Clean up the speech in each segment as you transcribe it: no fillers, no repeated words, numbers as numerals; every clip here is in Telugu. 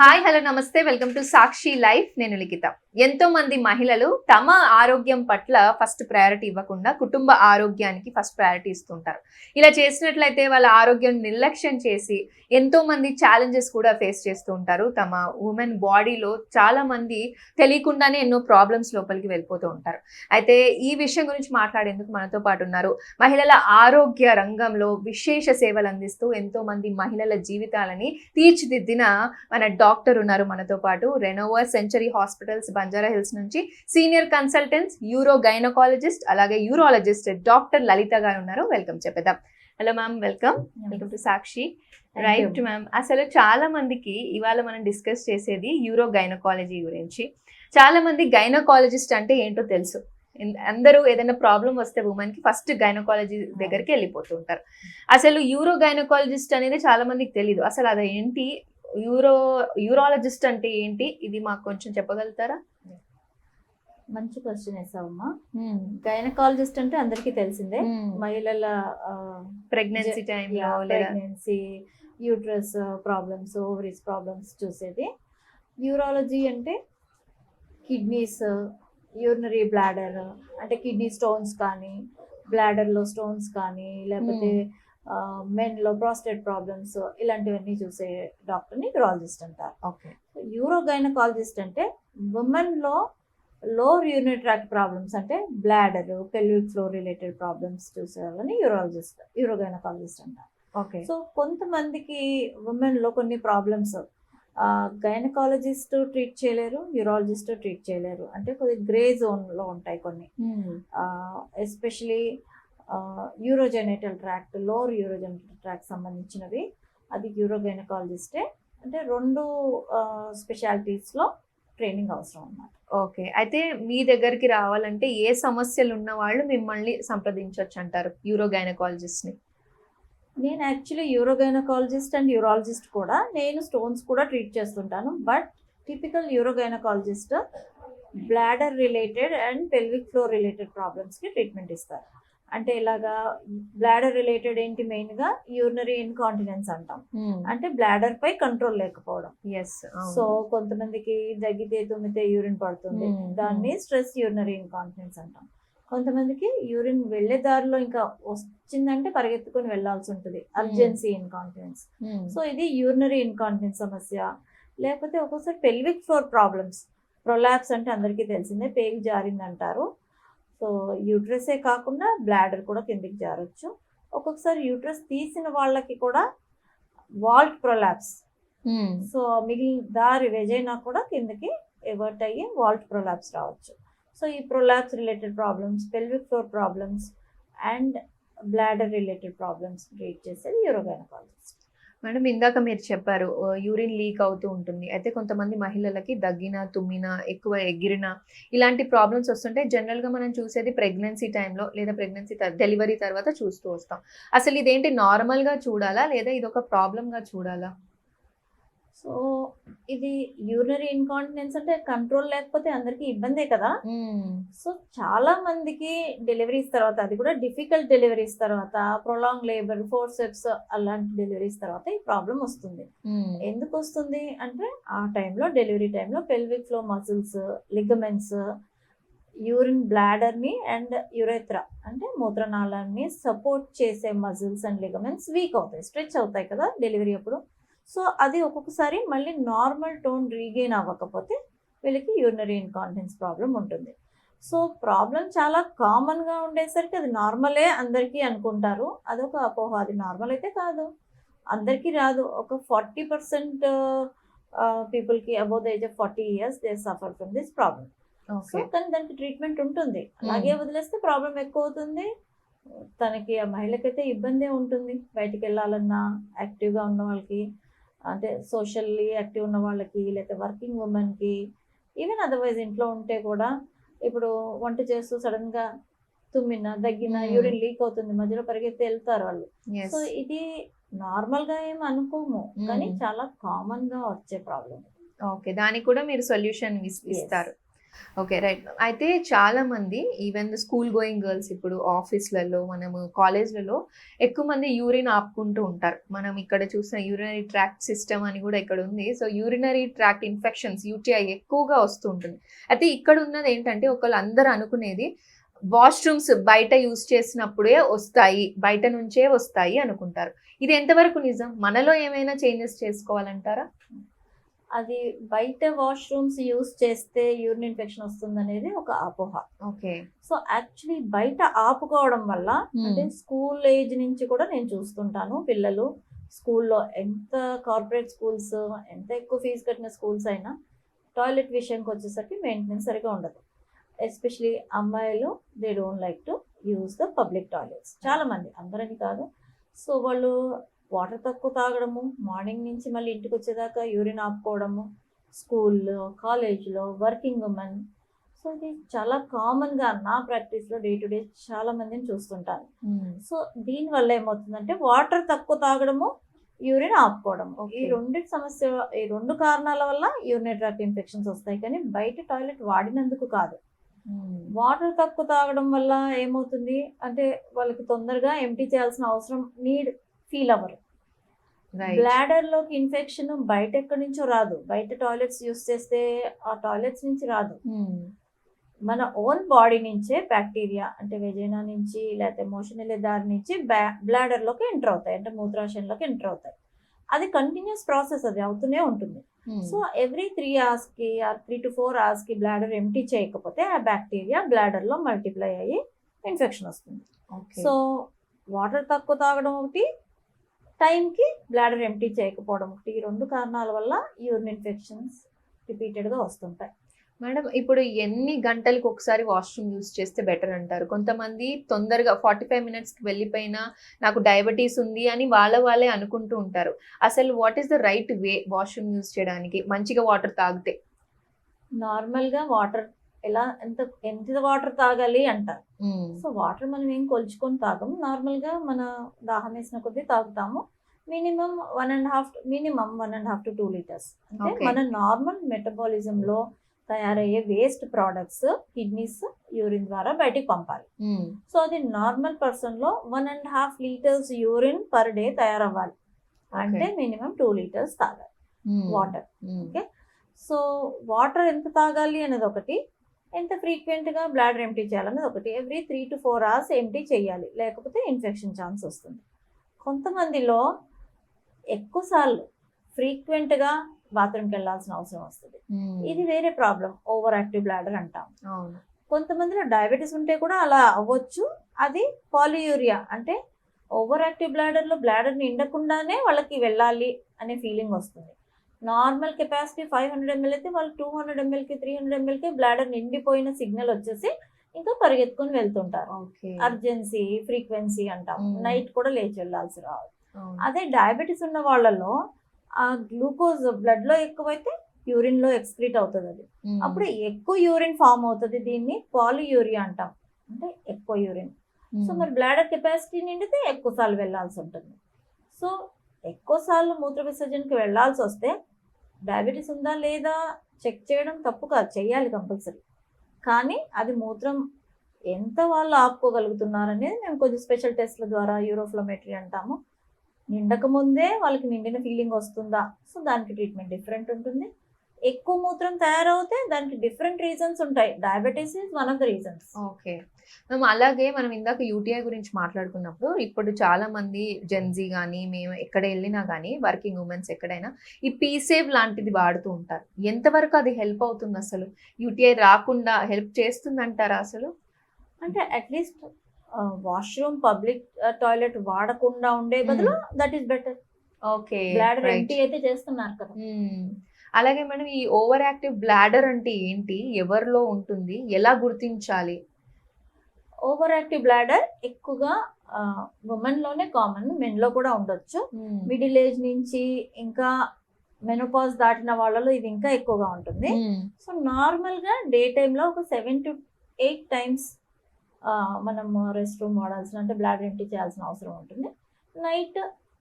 హాయ్ హలో నమస్తే వెల్కమ్ టు సాక్షి లైఫ్. నేను లిఖిత. ఎంతో మంది మహిళలు తమ ఆరోగ్యం పట్ల ఫస్ట్ ప్రయారిటీ ఇవ్వకుండా కుటుంబ ఆరోగ్యానికి ఫస్ట్ ప్రయారిటీ ఇస్తుంటారు. ఇలా చేసినట్లయితే వాళ్ళ ఆరోగ్యం నిర్లక్ష్యం చేసి ఎంతో మంది ఛాలెంజెస్ కూడా ఫేస్ చేస్తూ ఉంటారు. తమ ఉమెన్ బాడీలో చాలా మంది తెలియకుండానే ఎన్నో ప్రాబ్లమ్స్ లోపలికి వెళ్ళిపోతూ ఉంటారు. అయితే ఈ విషయం గురించి మాట్లాడేందుకు మనతో పాటు ఉన్నారు. మహిళల ఆరోగ్య రంగంలో విశేష సేవలు అందిస్తూ ఎంతో మంది మహిళల జీవితాలని తీర్చిదిద్దిన మన డాక్టర్ ఉన్నారు మనతో పాటు. Renova century hospitals Banjara Hills నుంచి సీనియర్ కన్సల్టెంట్స్, యూరో గైనకాలజిస్ట్, అలాగే యూరాలజిస్ట్ డాక్టర్ లలిత గారు ఉన్నారు. వెల్కమ్ చెప్పేద్దాం. Hello ma'am, welcome to Sakshi. Right ma'am, అసలు చాలా మందికి ఇవాళ మనం డిస్కస్ చేసేది యూరో గైనకాలజీ గురించి. చాలా మంది గైనకాలజిస్ట్ అంటే ఏంటో తెలుసు. అందరూ ఏదైనా ప్రాబ్లం వస్తే ఉమెన్ కి ఫస్ట్ గైనకాలజీ దగ్గరికి వెళ్ళిపోతూ ఉంటారు. అసలు యూరో గైనకాలజిస్ట్ అనేది చాలా మందికి తెలియదు. అసలు అది ఏంటి, యూరాలజిస్ట్ అంటే ఏంటి, ఇది మాకు కొంచెం చెప్పగలుగుతారా? మంచి క్వశ్చన్ వేసావమ్మా. గైనకాలజిస్ట్ అంటే అందరికీ తెలిసిందే, మహిళల ప్రెగ్నెన్సీ టైంలో, pregnancy, uterus problems, ovaries problems చూసేది. యూరాలజీ అంటే కిడ్నీస్, యూరినరీ బ్లాడర్, అంటే కిడ్నీ స్టోన్స్ కానీ, బ్లాడర్లో స్టోన్స్ కానీ, లేకపోతే మెన్లో ప్రాస్టేట్ ప్రాబ్లమ్స్, ఇలాంటివన్నీ చూసే డాక్టర్ని యూరాలజిస్ట్ అంటారు. ఓకే. యూరో గైనకాలజిస్ట్ అంటే ఉమెన్లో లోవర్ యూరినరీ ట్రాక్ట్ ప్రాబ్లమ్స్, అంటే bladder, pelvic floor related problems చూసే వాళ్ళని యూరో గైనకాలజిస్ట్ అంటారు. ఓకే. సో కొంతమందికి ఉమెన్లో కొన్ని ప్రాబ్లమ్స్ గైనకాలజిస్ట్ ట్రీట్ చేయలేరు, యూరాలజిస్ట్ ట్రీట్ చేయలేరు. అంటే కొద్దిగా గ్రే జోన్లో ఉంటాయి కొన్ని. Especially urogenital tract, lower urogenital tract సంబంధించినవి, అది యూరో గైనకాలజిస్టే. అంటే రెండు స్పెషాలిటీస్లో ట్రైనింగ్ అవసరం అన్నమాట. ఓకే. అయితే మీ దగ్గరికి రావాలంటే ఏ సమస్యలు ఉన్న వాళ్ళు మిమ్మల్ని సంప్రదించవచ్చు అంటారు యూరో గైనకాలజిస్ట్ని? నేను actually uro gynaecologist and urologist కూడా. నేను స్టోన్స్ కూడా ట్రీట్ చేస్తుంటాను. But typical uro gynaecologist bladder related and pelvic floor related ప్రాబ్లమ్స్కి ట్రీట్మెంట్ ఇస్తారు. అంటే ఇలాగా బ్లాడర్ రిలేటెడ్ ఏంటి, మెయిన్గా యూరినరీ ఇన్కాంటినెన్స్ అంటాం. అంటే బ్లాడర్ పై కంట్రోల్ లేకపోవడం. సో కొంతమందికి దగ్గితే తుమ్మితే యూరిన్ పడుతుంది, దాన్ని స్ట్రెస్ యూరినరీ ఇన్కాంటినెన్స్ అంటాం. కొంతమందికి యూరిన్ వెళ్లే దారిలో ఇంకా వచ్చిందంటే పరిగెత్తుకొని వెళ్లాల్సి ఉంటుంది, అర్జెన్సీ ఇన్కాంటినెన్స్. సో ఇది యూరినరీ ఇన్కాంటినెన్స్ సమస్య. లేకపోతే ఒక్కోసారి పెల్విక్ ఫ్లోర్ ప్రాబ్లమ్స్, ప్రొలాప్స్ అంటే అందరికీ తెలిసిందే, పేగు జారింది అంటారు. సో యూట్రసే కాకుండా బ్లాడర్ కూడా కిందికి జారొచ్చు. ఒక్కొక్కసారి యూట్రస్ తీసిన వాళ్ళకి కూడా వాల్ట్ ప్రొలాప్స్, సో మిగిలిన దారి వెజైనా కూడా కిందకి ఎవర్ట్ అయ్యి వాల్ట్ ప్రొలాప్స్ రావచ్చు. సో ఈ prolapse related problems, pelvic floor problems and bladder related problems treat చేసేది యూరో గైనకాలజిస్ట్. మేడం, ఇందాక మీరు చెప్పారు యూరిన్ లీక్ అవుతూ ఉంటుంది. అయితే కొంతమంది మహిళలకి దగ్గిన, తుమ్మిన, ఎక్కువ ఎగిరిన ఇలాంటి ప్రాబ్లమ్స్ వస్తుంటే జనరల్గా మనం చూసేది ప్రెగ్నెన్సీ టైంలో లేదా ప్రెగ్నెన్సీ డెలివరీ తర్వాత చూస్తూ వస్తాం. అసలు ఇదేంటి, నార్మల్గా చూడాలా లేదా ఇది ఒక ప్రాబ్లంగా చూడాలా? సో ఇది యూరినరీ ఇన్కాంటినెన్స్ అంటే కంట్రోల్ లేకపోతే అందరికీ ఇబ్బందే కదా. సో చాలా మందికి డెలివరీస్ తర్వాత, అది కూడా డిఫికల్ట్ డెలివరీస్ తర్వాత, ప్రొలాంగ్ లేబర్, ఫోర్సెప్స్ అలాంటి డెలివరీస్ తర్వాత ఈ ప్రాబ్లం వస్తుంది. ఎందుకు వస్తుంది అంటే ఆ టైంలో, డెలివరీ టైంలో pelvic floor muscles, ligaments, urine బ్లాడర్ని అండ్ యురేత్రా అంటే మూత్రనాళాన్ని సపోర్ట్ చేసే మసిల్స్ అండ్ లిగమెంట్స్ వీక్ అవుతాయి, స్ట్రెచ్ అవుతాయి కదా డెలివరీ అప్పుడు. సో అది ఒక్కొక్కసారి మళ్ళీ నార్మల్ టోన్ రీగెయిన్ అవ్వకపోతే వీళ్ళకి యూరినరీ ఇన్కాంటినెన్స్ ప్రాబ్లం ఉంటుంది. సో ప్రాబ్లం చాలా కామన్గా ఉండేసరికి అది నార్మలే అందరికీ అనుకుంటారు. అదొక అపోహ. అది నార్మల్ అయితే కాదు, అందరికీ రాదు. ఒక 40% పీపుల్కి above the age of 40 years they suffer from this problem. So కానీ దానికి ట్రీట్మెంట్ ఉంటుంది. అలాగే వదిలేస్తే ప్రాబ్లం ఎక్కువ అవుతుంది. తనకి, ఆ మహిళకైతే ఇబ్బందే ఉంటుంది. బయటికి వెళ్ళాలన్నా, యాక్టివ్గా ఉన్న వాళ్ళకి, అంటే సోషల్లీ యాక్టివ్ ఉన్న వాళ్ళకి, లేకపోతే వర్కింగ్ ఉమెన్కి, ఈవెన్ అదర్వైజ్ ఇంట్లో ఉంటే కూడా, ఇప్పుడు వంట చేస్తూ సడన్గా తుమ్మిన, దగ్గిన, యూరిన్ లీక్ అవుతుంది, మధ్యలో పరిగెత్తి వెళ్తారు వాళ్ళు. సో ఇది నార్మల్గా ఏం అనుకోము, కానీ చాలా కామన్గా వచ్చే ప్రాబ్లం. ఓకే, దానికి కూడా మీరు సొల్యూషన్ ఇస్తారు. ఓకే. రైట్. అయితే చాలా మంది ఈవెన్ స్కూల్ గోయింగ్ గర్ల్స్ ఇప్పుడు ఆఫీస్‌లలో, మనము కాలేజ్‌లలో ఎక్కువ మంది యూరిన్ ఆపుకుంటూ ఉంటారు. మనం ఇక్కడ చూసిన యూరినరీ ట్రాక్ట్ సిస్టమ్ అని కూడా ఇక్కడ ఉంది. So, urinary tract infections UTI ఎక్కువగా వస్తూ ఉంటుంది. అయితే ఇక్కడ ఉన్నది ఏంటంటే ఒకళ్ళు అందరూ అనుకునేది వాష్‌రూమ్స్ బయట యూజ్ చేసినప్పుడే వస్తాయి. బయట నుంచే వస్తాయి అనుకుంటారు. ఇది ఎంతవరకు నిజం? మనలో ఏమైనా చేంజెస్ చేసుకోవాలంటారా? అది బయట వాష్రూమ్స్ యూస్ చేస్తే యూరిన్ ఇన్ఫెక్షన్ వస్తుంది అనేది ఒక అపోహ. ఓకే. సో యాక్చువల్లీ బయట ఆపుకోవడం వల్ల అంటే స్కూల్ ఏజ్ నుంచి కూడా నేను చూస్తుంటాను పిల్లలు స్కూల్లో ఎంత కార్పొరేట్ స్కూల్స్ ఎంత ఎక్కువ ఫీజు కట్టిన స్కూల్స్ అయినా టాయిలెట్ విషయంకి వచ్చేసరికి మెయింటెనెన్స్ సరిగా ఉండదు. ఎస్పెషలీ అమ్మాయిలు they don't like to use the public toilets. చాలా మంది, అందరని కాదు. సో వాళ్ళు వాటర్ తక్కువ తాగడము, మార్నింగ్ నుంచి మళ్ళీ ఇంటికి వచ్చేదాకా యూరిన్ ఆపుకోవడము, స్కూల్లో, కాలేజ్లో, వర్కింగ్ ఉమెన్. సో ఇది చాలా కామన్గా నా ప్రాక్టీస్లో డే టు డే చాలా మందిని చూస్తుంటాను. సో దీనివల్ల ఏమవుతుందంటే వాటర్ తక్కువ తాగడము, యూరిన్ ఆపుకోవడం, ఈ రెండింటి సమస్య, ఈ రెండు కారణాల వల్ల యూరినరీ ట్రాక్ట్ ఇన్ఫెక్షన్స్ వస్తాయి. కానీ బయట టాయిలెట్ వాడినందుకు కాదు. వాటర్ తక్కువ తాగడం వల్ల ఏమవుతుంది అంటే వాళ్ళకి తొందరగా ఎంటీ చేయాల్సిన అవసరం నీడ్ ఫీల్ అవ్వరు. బ్లాడర్ లోకి ఇన్ఫెక్షన్ బయట ఎక్కడి నుంచో రాదు. బయట టాయిలెట్స్ యూస్ చేస్తే ఆ టాయిలెట్స్ నుంచి రాదు. మన ఓన్ బాడీ నుంచే బ్యాక్టీరియా అంటే వెజైనా నుంచి లేకపోతే మోషన్ వెళ్ళే దారి నుంచి బ్లాడర్ లోకి ఎంటర్ అవుతాయి, అంటే మూత్రాశయంలోకి ఎంటర్ అవుతాయి. అది కంటిన్యూస్ ప్రాసెస్, అది అవుతూనే ఉంటుంది. సో ఎవ్రీ 3 hours కి 3 to 4 hours కి బ్లాడర్ ఎంటీ చేయకపోతే ఆ బ్యాక్టీరియా బ్లాడర్ లో మల్టిప్లై అయ్యి ఇన్ఫెక్షన్ వస్తుంది. సో వాటర్ తక్కువ తాగడం ఒకటి, టైంకి బ్లాడర్ ఎంటీ చేయకపోవడం ఒకటి, ఈ రెండు కారణాల వల్ల యూరిన్ ఇన్ఫెక్షన్స్ రిపీటెడ్గా వస్తుంటాయి. మేడం, ఇప్పుడు ఎన్ని గంటలకు ఒకసారి వాష్రూమ్ యూజ్ చేస్తే బెటర్ అంటారు? కొంతమంది తొందరగా 45 minutesకి వెళ్ళిపోయినా నాకు డయాబెటీస్ ఉంది అని వాళ్ళే అనుకుంటూ ఉంటారు. అసలు what is the right way washroom use చేయడానికి మంచిగా వాటర్ తాగితే? నార్మల్గా వాటర్ ఎంత వాటర్ తాగాలి అంటారు. సో వాటర్ మనం ఏం కొలుచుకొని తాగము, నార్మల్గా మన దాహం వేసిన కొద్దీ తాగుతాము. Minimum 1.5 to 2 liters. అంటే మన నార్మల్ మెటబాలిజంలో తయారయ్యే వేస్ట్ ప్రోడక్ట్స్ కిడ్నీస్ యూరిన్ ద్వారా బయటికి పంపాలి. సో అది నార్మల్ పర్సన్ లో 1.5 liters యూరిన్ పర్ డే తయారవ్వాలి. అంటే మినిమం 2 liters తాగాలి వాటర్. ఓకే, సో వాటర్ ఎంత తాగాలి అనేది ఒకటి, ఎంత ఫ్రీక్వెంట్ గా బ్లాడర్ ఎంటీ చేయాలనేది ఒకటి. ఎవ్రీ 3 to 4 hours ఎంటీ చేయాలి, లేకపోతే ఇన్ఫెక్షన్ ఛాన్స్ వస్తుంది. కొంతమందిలో ఎక్కువ సార్లు ఫ్రీక్వెంట్ గా బాత్రూమ్కి వెళ్ళాల్సిన అవసరం వస్తుంది. ఇది వేరే ప్రాబ్లం, ఓవర్ యాక్టివ్ బ్లాడర్ అంటాం. కొంతమందిలో డయాబెటీస్ ఉంటే కూడా అలా అవ్వచ్చు. అది పాలియూరియా అంటే ఓవర్ యాక్టివ్ బ్లాడర్లో బ్లాడర్ నిండకుండానే వాళ్ళకి వెళ్ళాలి అనే ఫీలింగ్ వస్తుంది. నార్మల్ కెపాసిటీ 500 ml అయితే వాళ్ళు 200 mlకి 300 mlకి బ్లాడర్ నిండిపోయిన సిగ్నల్ వచ్చేసి ఇంకా పరిగెత్తుకొని వెళ్తుంటారు. అర్జెన్సీ ఫ్రీక్వెన్సీ అంటాం, నైట్ కూడా లేచి వెళ్ళాల్సి రావాలి. అదే డయాబెటీస్ ఉన్న వాళ్ళలో ఆ గ్లూకోజ్ బ్లడ్ లో ఎక్కువైతే యూరిన్ లో ఎక్స్క్రీట్ అవుతుంది. అది అప్పుడు ఎక్కువ యూరిన్ ఫామ్ అవుతుంది. దీన్ని పాలియూరియా అంటాం, అంటే ఎక్కువ యూరిన్. సో మరి బ్లాడర్ కెపాసిటీ నిండితే ఎక్కువ సార్లు వెళ్ళాల్సి ఉంటుంది. సో ఎక్కువ సార్లు మూత్ర విసర్జనకి వెళ్ళాల్సి వస్తే డయాబెటీస్ ఉందా లేదా చెక్ చేయడం తప్పు కాదు, చెయ్యాలి కంపల్సరీ. కానీ అది మూత్రం ఎంత వాళ్ళు ఆపుకోగలుగుతున్నారు అనేది మేము కొంచెం స్పెషల్ టెస్ట్ల ద్వారా, యూరోఫ్లోమెట్రీ అంటాము, నిండక ముందే వాళ్ళకి నిండిన ఫీలింగ్ వస్తుందా, సో దానికి ట్రీట్మెంట్ డిఫరెంట్ ఉంటుంది. ఎక్కువ మూత్రం తయారవుతే దానికి డిఫరెంట్ రీజన్స్ ఉంటాయి. Diabetes is one of the reasons. Okay ma'am, అలాగే మనం ఇందాక యూటీఐ గురించి మాట్లాడుకున్నప్పుడు ఇప్పుడు చాలా మంది జెన్జీ కానీ మేము ఎక్కడ వెళ్ళినా కానీ వర్కింగ్ ఉమెన్స్ ఎక్కడైనా ఈ పీసేవ్ లాంటిది వాడుతూ ఉంటారు. ఎంతవరకు అది హెల్ప్ అవుతుంది? అసలు యూటీఐ రాకుండా హెల్ప్ చేస్తుంది అంటారా అసలు? అంటే అట్లీస్ట్ వాష్రూమ్ పబ్లిక్ టాయిలెట్ వాడకుండా ఉండే బదులు that is better. Okay, bladder empty అయితే చేస్తున్నారు కదా. అలాగే మేడం, ఈ ఓవర్ యాక్టివ్ బ్లాడర్ అంటే ఏంటి, ఎవరిలో ఉంటుంది, ఎలా గుర్తించాలి? ఓవర్ యాక్టివ్ బ్లాడర్ ఎక్కువగా ఉమెన్ లోనే కామన్, మెన్ లో కూడా ఉండొచ్చు. మిడిల్ ఏజ్ నుంచి ఇంకా మెనోపాజ్ దాటిన వాళ్ళలో ఇది ఇంకా ఎక్కువగా ఉంటుంది. సో నార్మల్ గా డే టైంలో ఒక 7 to 8 times మనం రెస్ట్ రూమ్ వాడాల్సిన, అంటే బ్లాడర్ ఎంటీ చేయాల్సిన అవసరం ఉంటుంది. నైట్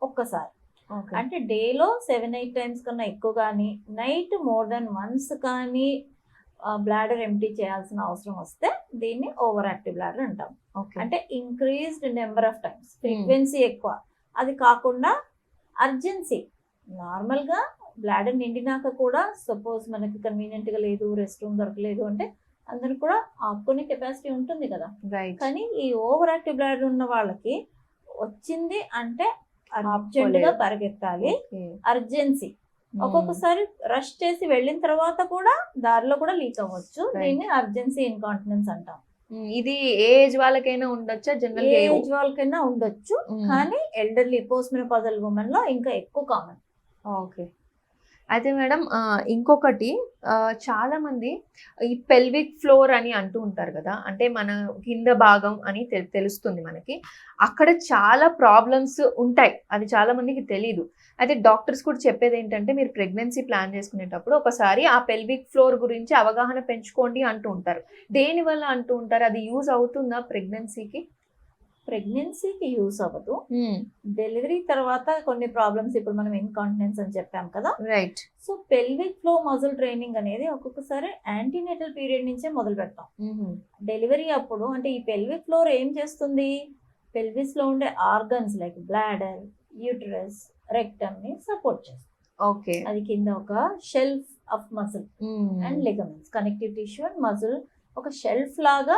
ఒక్కసారి, అంటే డేలో 7-8 times కన్నా ఎక్కువ కానీ, నైట్ more than once కానీ బ్లాడర్ ఎంటీ చేయాల్సిన అవసరం వస్తే దీన్ని ఓవర్ యాక్టివ్ బ్లాడర్ అంటాం. ఓకే. అంటే increased number of times, frequency ఎక్కువ. అది కాకుండా అర్జెన్సీ, నార్మల్గా బ్లాడర్ నిండినాక కూడా సపోజ్ మనకి కన్వీనియంట్గా లేదు, రెస్ట్ రూమ్ దొరకలేదు అంటే అందరు కూడా ఆపుకునే కెపాసిటీ ఉంటుంది కదా. రైట్. కానీ ఈ ఓవర్ యాక్టివ్ బ్లాడర్ ఉన్న వాళ్ళకి వచ్చింది అంటే అర్జెంటుగా పరిగెత్తాలి, అర్జెన్సీ. ఒక్కొక్కసారి రష్ చేసి వెళ్ళిన తర్వాత కూడా దారిలో కూడా లీక్ అవ్వచ్చు. దీన్ని అర్జెన్సీ ఇన్కాంటినెన్స్ అంటాం. ఇది ఏ ఏజ్ వాళ్ళకైనా ఉండొచ్చా? జనరల్ ఏజ్ వాళ్ళకైనా ఉండొచ్చు, కానీ ఎల్డర్లీ పోస్ట్ మెనోపాజల్ ఉమెన్ లో ఇంకా ఎక్కువ కామన్. ఓకే. అయితే మేడం ఇంకొకటి చాలా మంది ఈ పెల్విక్ ఫ్లోర్ అని అంటూ ఉంటారు కదా, అంటే మన కింద భాగం అని తెలుస్తుంది మనకి, అక్కడ చాలా ప్రాబ్లమ్స్ ఉంటాయి, అది చాలా మందికి తెలీదు. అయితే డాక్టర్స్ కూడా చెప్పేది ఏంటంటే మీరు ప్రెగ్నెన్సీ ప్లాన్ చేసుకునేటప్పుడు ఒకసారి ఆ పెల్విక్ ఫ్లోర్ గురించి అవగాహన పెంచుకోండి అంటూ ఉంటారు. దేని వల్ల అంటూ ఉంటారు? అది యూజ్ అవుతుందా ప్రెగ్నెన్సీకి? ప్రెగ్నెన్సీకి యూస్ అవ్వదు. డెలివరీ తర్వాత కొన్ని ప్రాబ్లమ్స్, ఇప్పుడు మనం ఇన్కాంటినెన్స్ అని చెప్పాం కదా. Right. So pelvic floor muscle training అనేది ఒక్కొక్కసారి యాంటీనేటల్ పీరియడ్ నుంచే మొదలు పెడతాం. డెలివరీ అప్పుడు అంటే ఈ పెల్విక్ ఫ్లోర్ ఏం చేస్తుంది, పెల్విస్ లో ఉండే organs like bladder, uterus, rectum ని సపోర్ట్ చేస్తుంది. ఓకే. అది కింద ఒక shelf of muscle and ligaments, connective tissue and muscle, ఒక షెల్ఫ్ లాగా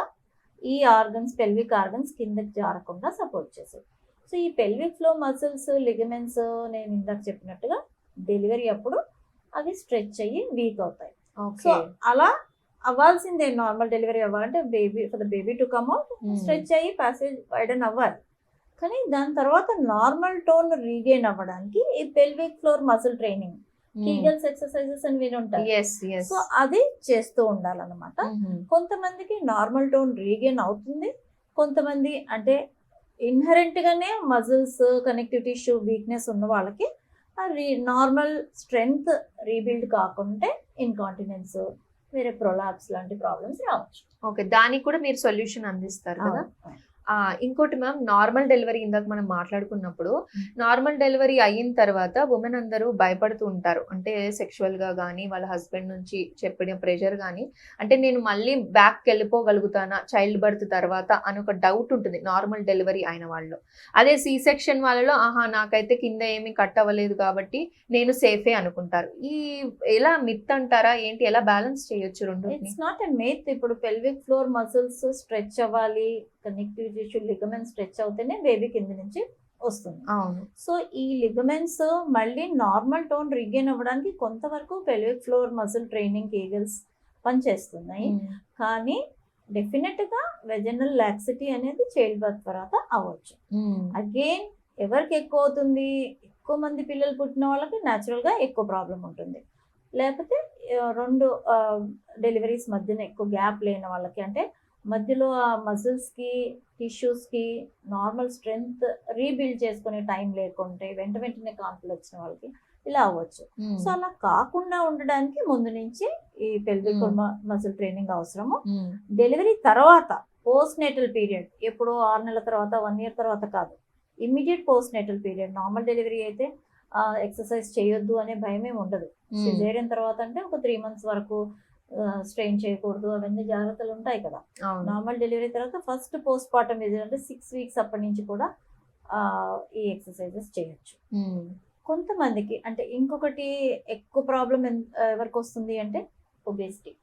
ఈ ఆర్గన్స్, పెల్విక్ ఆర్గన్స్ కిందకి జారకుండా సపోర్ట్ చేసేది. సో ఈ పెల్విక్ ఫ్లో మసిల్స్, లిగమెంట్స్ నేను ఇందాక చెప్పినట్టుగా డెలివరీ అప్పుడు అవి స్ట్రెచ్ అయ్యి వీక్ అవుతాయి. సో అలా అవ్వాల్సిందే, నార్మల్ డెలివరీ అవ్వాలంటే baby, for the baby to come out stretch అయ్యి ప్యాసేజ్ వైడన్ అవ్వాలి. కానీ దాని తర్వాత నార్మల్ టోన్ రీగెయిన్ అవ్వడానికి ఈ pelvic floor muscle training, Kegels exercises అని వినుంటారు. సో అది చేస్తూ ఉండాలన్నమాట. కొంతమందికి నార్మల్ టోన్ రీగెయిన్ అవుతుంది, కొంతమంది అంటే ఇన్హరెంట్ గానే మజిల్స్, కనెక్టివ్ టిష్యూ వీక్నెస్ ఉన్న వాళ్ళకి నార్మల్ స్ట్రెంగ్త్ రీబిల్డ్ కాకుంటే ఇన్కాంటినెన్స్, వేరే ప్రొలాప్స్ లాంటి ప్రాబ్లమ్స్ రావచ్చు. ఓకే, దానికి కూడా మీరు సొల్యూషన్ అందిస్తారు కదా. ఇంకోటి మ్యామ్, నార్మల్ డెలివరీ ఇందాక మనం మాట్లాడుకున్నప్పుడు, నార్మల్ డెలివరీ అయిన తర్వాత ఉమెన్ అందరూ భయపడుతూ ఉంటారు. అంటే సెక్షువల్ గా కానీ వాళ్ళ హస్బెండ్ నుంచి చెప్పిన ప్రెషర్ కానీ, అంటే నేను మళ్ళీ బ్యాక్ వెళ్ళిపోగలుగుతానా చైల్డ్ బర్త్ తర్వాత అని ఒక డౌట్ ఉంటుంది నార్మల్ డెలివరీ అయిన వాళ్ళు. అదే సి సెక్షన్ వాళ్ళలో నాకైతే కింద ఏమీ కట్ అవ్వలేదు కాబట్టి నేను సేఫే అనుకుంటారు. ఈ ఎలా మిత్ అంటారా ఏంటి, ఎలా బ్యాలెన్స్ చేయొచ్చు రెండు? It's not a myth. ఇప్పుడు పెల్విక్ ఫ్లోర్ మసిల్స్ స్ట్రెచ్ అవ్వాలి, కనెక్టివ్ టిష్యూ లిగమెంట్స్ స్ట్రెచ్ అవుతేనే బేబీ కింద నుంచి వస్తుంది. అవును. సో ఈ లిగమెంట్స్ మళ్ళీ నార్మల్ టోన్ రీగెయిన్ అవ్వడానికి కొంతవరకు పెల్విక్ ఫ్లోర్ మసిల్ ట్రైనింగ్ కేగల్స్ పనిచేస్తున్నాయి. కానీ డెఫినెట్ గా వెజనల్ లాక్సిటీ అనేది చైల్డ్ బర్త్ తర్వాత అవ్వచ్చు. అగైన్ ఎవరికి ఎక్కువ అవుతుంది, ఎక్కువ మంది పిల్లలు పుట్టిన వాళ్ళకి న్యాచురల్ గా ఎక్కువ ప్రాబ్లం ఉంటుంది. లేకపోతే రెండు డెలివరీస్ మధ్యన ఎక్కువ గ్యాప్ లేని వాళ్ళకి, అంటే మధ్యలో ఆ మజిల్స్కి, టిష్యూస్కి నార్మల్ స్ట్రెంగ్త్ రీబిల్డ్ చేసుకునే టైం లేకుంటే వెంట వెంటనే కాన్పులు వచ్చిన వాళ్ళకి ఇలా అవ్వచ్చు. సో అలా కాకుండా ఉండడానికి ముందు నుంచి ఈ పెల్విక్ మజిల్ ట్రైనింగ్ అవసరము. డెలివరీ తర్వాత పోస్ట్ నేటల్ పీరియడ్, ఎప్పుడో 6 నెలల తర్వాత, 1 year తర్వాత కాదు, immediate post natal period. Normal delivery అయితే ఎక్సర్సైజ్ చేయొద్దు అనే భయం ఏమి ఉండదు. సిజేరియన్ తర్వాత అంటే ఒక 3 months వరకు స్ట్రెయిన్ చేయకూడదు, అవన్నీ జాగ్రత్తలు ఉంటాయి కదా. నార్మల్ డెలివరీ తర్వాత ఫస్ట్ పోస్ట్ పార్టం విజిట్ అంటే 6 weeks అప్పటి నుంచి కూడా ఈ ఎక్సర్సైజెస్ చేయొచ్చు. కొంతమందికి అంటే ఇంకొకటి ఎక్కువ ప్రాబ్లం ఎవరికి వస్తుంది అంటే ఒబేసిటీ,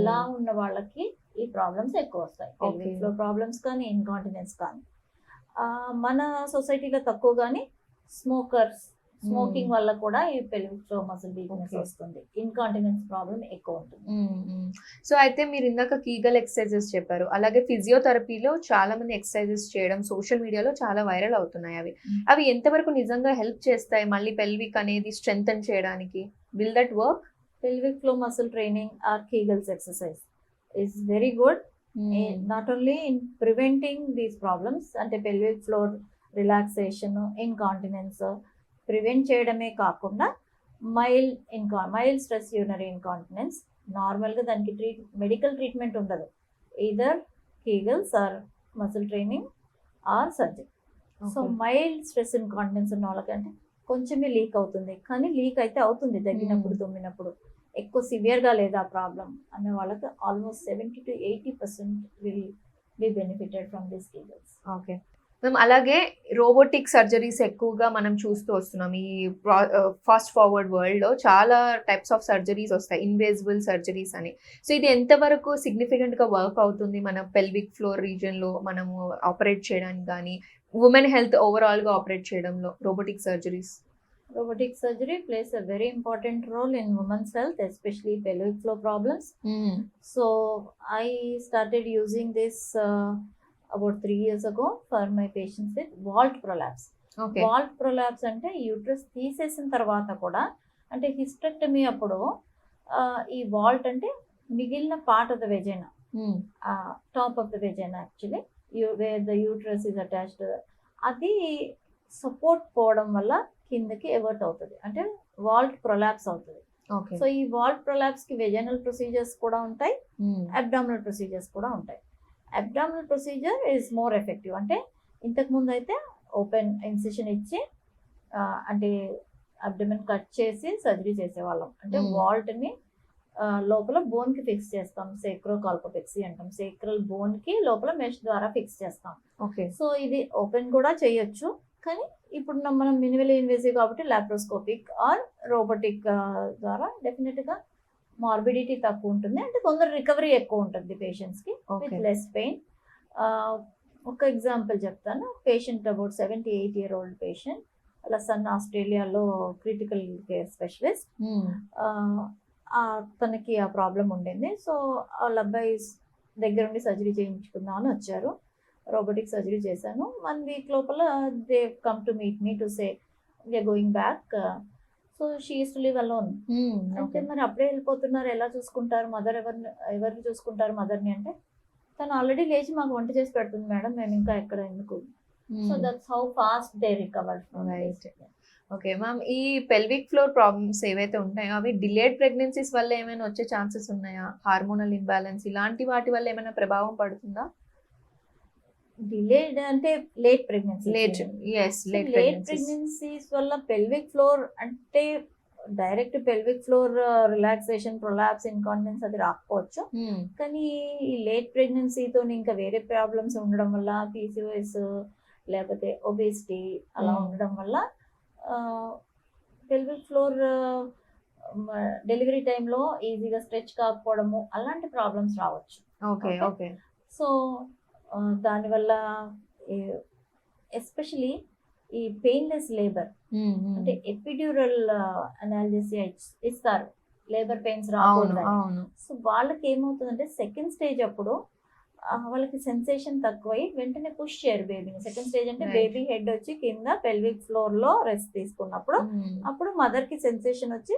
లా ఉన్న వాళ్ళకి ఈ ప్రాబ్లమ్స్ ఎక్కువ వస్తాయి. పెల్విక్ ఫ్లో ప్రాబ్లమ్స్ కానీ, ఇన్కాంటినెన్స్ కానీ. మన సొసైటీలో తక్కువ, కానీ స్మోకర్స్, స్మోకింగ్ వల్ల కూడా ఈ పెల్విక్ ఫ్లో మజిల్ వీక్నెస్ వస్తుంది, ఇన్కాంటినెన్స్ ప్రాబ్లం ఎక్కువ ఉంటుంది. సో అయితే మీరు ఇందాక కీగల్ ఎక్సర్సైజెస్ చెప్పారు, అలాగే ఫిజియోథెరపీలో చాలా మంది ఎక్సర్సైజెస్ చేయడం సోషల్ మీడియాలో చాలా వైరల్ అవుతున్నాయి. అవి ఎంతవరకు నిజంగా హెల్ప్ చేస్తాయి మళ్ళీ పెల్విక్ అనేది స్ట్రెంథెన్ చేయడానికి? Will that work? Pelvic floor muscle training or Kegels exercise is very good, not only in preventing these problems, అంటే pelvic floor relaxation, incontinence prevent చేయడమే కాకుండా మైల్డ్ స్ట్రెస్ యూరినరీ ఇన్కాంటినెన్స్, నార్మల్గా దానికి మెడికల్ ట్రీట్మెంట్ ఉండదు, either Kegels or muscle training or surgery. So mild stress incontinence ఉన్న వాళ్ళకంటే కొంచెమే లీక్ అవుతుంది, కానీ లీక్ అయితే అవుతుంది దగ్గినప్పుడు, తుమ్మినప్పుడు. ఎక్కువ ఎక్కువ సివియర్గా లేదా ప్రాబ్లం అనే వాళ్ళకి almost 70 to 80% will be benefited from this kgs. Okay ma'am, అలాగే రోబోటిక్ సర్జరీస్ ఎక్కువగా మనం చూస్తూ వస్తున్నాం. ఈ ఫాస్ట్ ఫార్వర్డ్ వరల్డ్ లో చాలా టైప్స్ ఆఫ్ సర్జరీస్ వస్తాయి, ఇన్వేజిబుల్ సర్జరీస్ అని. సో ఇది ఎంతవరకు సిగ్నిఫికెంట్ గా వర్క్ అవుతుంది మన పెల్విక్ ఫ్లోర్ రీజియన్ లో మనము ఆపరేట్ చేయడానికి కానీ ఉమెన్ హెల్త్ ఓవరాల్ గా ఆపరేట్ చేయడంలో robotic surgeries? Robotic surgery plays a very important role in women's health, especially pelvic floor problems. So I started using this about 3 years ago for my patients with vault prolapse. Okay. Vault prolapse అంటే యూట్రస్ తీసేసిన తర్వాత కూడా, అంటే హిస్టెక్టమీ అప్పుడు ఈ వాల్ట్ అంటే మిగిలిన part of the vagina, top of the vagina actually wear the uterus is attached, అది సపోర్ట్ పోవడం వల్ల కిందకి ఎవర్ట్ అవుతుంది, అంటే వాల్ట్ ప్రొలాప్స్ అవుతుంది. ఓకే. సో ఈ వాల్ట్ ప్రొలాప్స్ కి వెజైనల్ ప్రొసీజర్స్ కూడా ఉంటాయి, అబ్డామినల్ ప్రొసీజర్స్ కూడా ఉంటాయి. Abdominal procedure is more effective. అంటే ఇంతకు ముందు అయితే ఓపెన్ ఇన్సిషన్ ఇచ్చి అంటే అబ్డమెన్ కట్ చేసి సర్జరీ చేసేవాళ్ళం. అంటే వాల్ట్ ని లోపల బోన్ కి ఫిక్స్ చేస్తాం, సేక్రోకాల్పోపెక్సీ అంటాం. సేక్రల్ బోన్ కి లోపల మెష్ ద్వారా ఫిక్స్ చేస్తాం. ఓకే. సో ఇది ఓపెన్ కూడా చేయొచ్చు, కానీ ఇప్పుడు మనం మినిమల్ ఇన్వేసివ్ కాబట్టి లాప్రోస్కోపిక్ ఆర్ రోబోటిక్ ద్వారా డెఫినెట్ గా మార్బిడిటీ తక్కువ ఉంటుంది, అంటే కొందరు రికవరీ ఎక్కువ ఉంటుంది పేషెంట్స్ కి విత్ లెస్ పెయిన్. ఒక ఎగ్జాంపుల్ చెప్తాను. పేషెంట్ అబౌట్ 78-year-old పేషెంట్, వాళ్ళ సన్ ఆస్ట్రేలియాలో క్రిటికల్ కేర్ స్పెషలిస్ట్. తనకి ఆ ప్రాబ్లం ఉండింది. సో వాళ్ళ అబ్బాయి దగ్గర ఉండి సర్జరీ చేయించుకుందాం అని వచ్చారు. రోబోటిక్ సర్జరీ చేశాను. 1 week లోపల they come to meet me to say we are going back. So she is to live alone. అంటే మరి అప్పుడే వెళ్ళిపోతున్నారు, ఎలా చూసుకుంటారు మదర్, ఎవరిని చూసుకుంటారు మదర్ని అంటే, తను ఆల్రెడీ లేచి మాకు వంట చేసి పెడుతుంది మేడం, మేము ఇంకా ఎక్కడ ఎందుకు. So that's how fast they recover. Okay ma'am, ఈ పెల్విక్ ఫ్లోర్ ప్రాబ్లమ్స్ ఏవైతే ఉంటాయో అవి డిలేడ్ ప్రెగ్నెన్సీస్ వల్ల ఏమైనా వచ్చే ఛాన్సెస్ ఉన్నాయా? హార్మోనల్ ఇంబ్యాలెన్స్ ఇలాంటి వాటి వల్ల ఏమైనా ప్రభావం పడుతుందా? డిలేడ్ అంటే లేట్ ప్రెగ్నెన్సీ. లేట్ ప్రెగ్నెన్సీస్ వల్ల పెల్విక్ ఫ్లోర్ అంటే direct pelvic floor relaxation, prolapse, incontinence అది రాకపోవచ్చు, కానీ ఈ లేట్ ప్రెగ్నెన్సీతో ఇంకా వేరే ప్రాబ్లమ్స్ ఉండడం వల్ల, పీసీఓఎస్ లేకపోతే ఒబేసిటీ అలా ఉండడం వల్ల పెల్విక్ ఫ్లోర్ డెలివరీ టైంలో ఈజీగా స్ట్రెచ్ కాకపోవడము అలాంటి ప్రాబ్లమ్స్ రావచ్చు. ఓకే. ఓకే. సో దానివల్ల ఎస్పెషలీ ఈ పెయిన్లెస్ లేబర్, అంటే ఎపిడ్యూరల్ అనాలజీసియా ఇస్తారు లేబర్ పెయిన్స్ రాకూడదు. సో వాళ్ళకి ఏమవుతుందంటే సెకండ్ స్టేజ్ అప్పుడు వాళ్ళకి సెన్సేషన్ తక్కువై వెంటనే పుష్ చేయరు బేబీని. సెకండ్ స్టేజ్ అంటే బేబీ హెడ్ వచ్చి కింద పెల్విక్ ఫ్లోర్ లో రెస్ట్ తీసుకున్నప్పుడు అప్పుడు మదర్ కి సెన్సేషన్ వచ్చి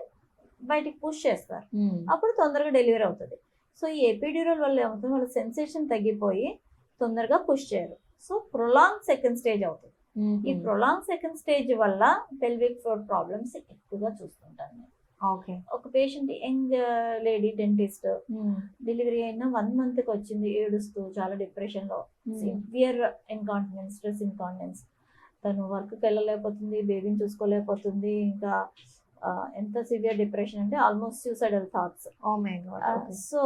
బయటికి పుష్ చేస్తారు, అప్పుడు తొందరగా డెలివరీ అవుతుంది. సో ఈ ఎపిడ్యూరల్ వల్ల ఏమవుతుంది, వాళ్ళ సెన్సేషన్ తగ్గిపోయి తొందరగా పుష్ చేయరు. సో ప్రొలాంగ్ సెకండ్ స్టేజ్ అవుతుంది. ఈ ప్రొలాంగ్ సెకండ్ స్టేజ్ వల్ల పెల్విక్ ఫ్లోర్ ప్రాబ్లమ్స్ ఎక్కువగా చూస్తుంటాను నేను. ఒక patient young lady dentist, delivery అయిన 1 month కి వచ్చింది ఏడుస్తూ, చాలా డిప్రెషన్ లో, సివియర్ ఇన్కాంటినెన్స్, స్ట్రెస్ ఇన్కాంటినెన్స్. తను వర్క్కి వెళ్ళలేకపోతుంది, బేబీని చూసుకోలేకపోతుంది, ఇంకా ఎంత సివియర్ డిప్రెషన్ అంటే almost suicidal thoughts. So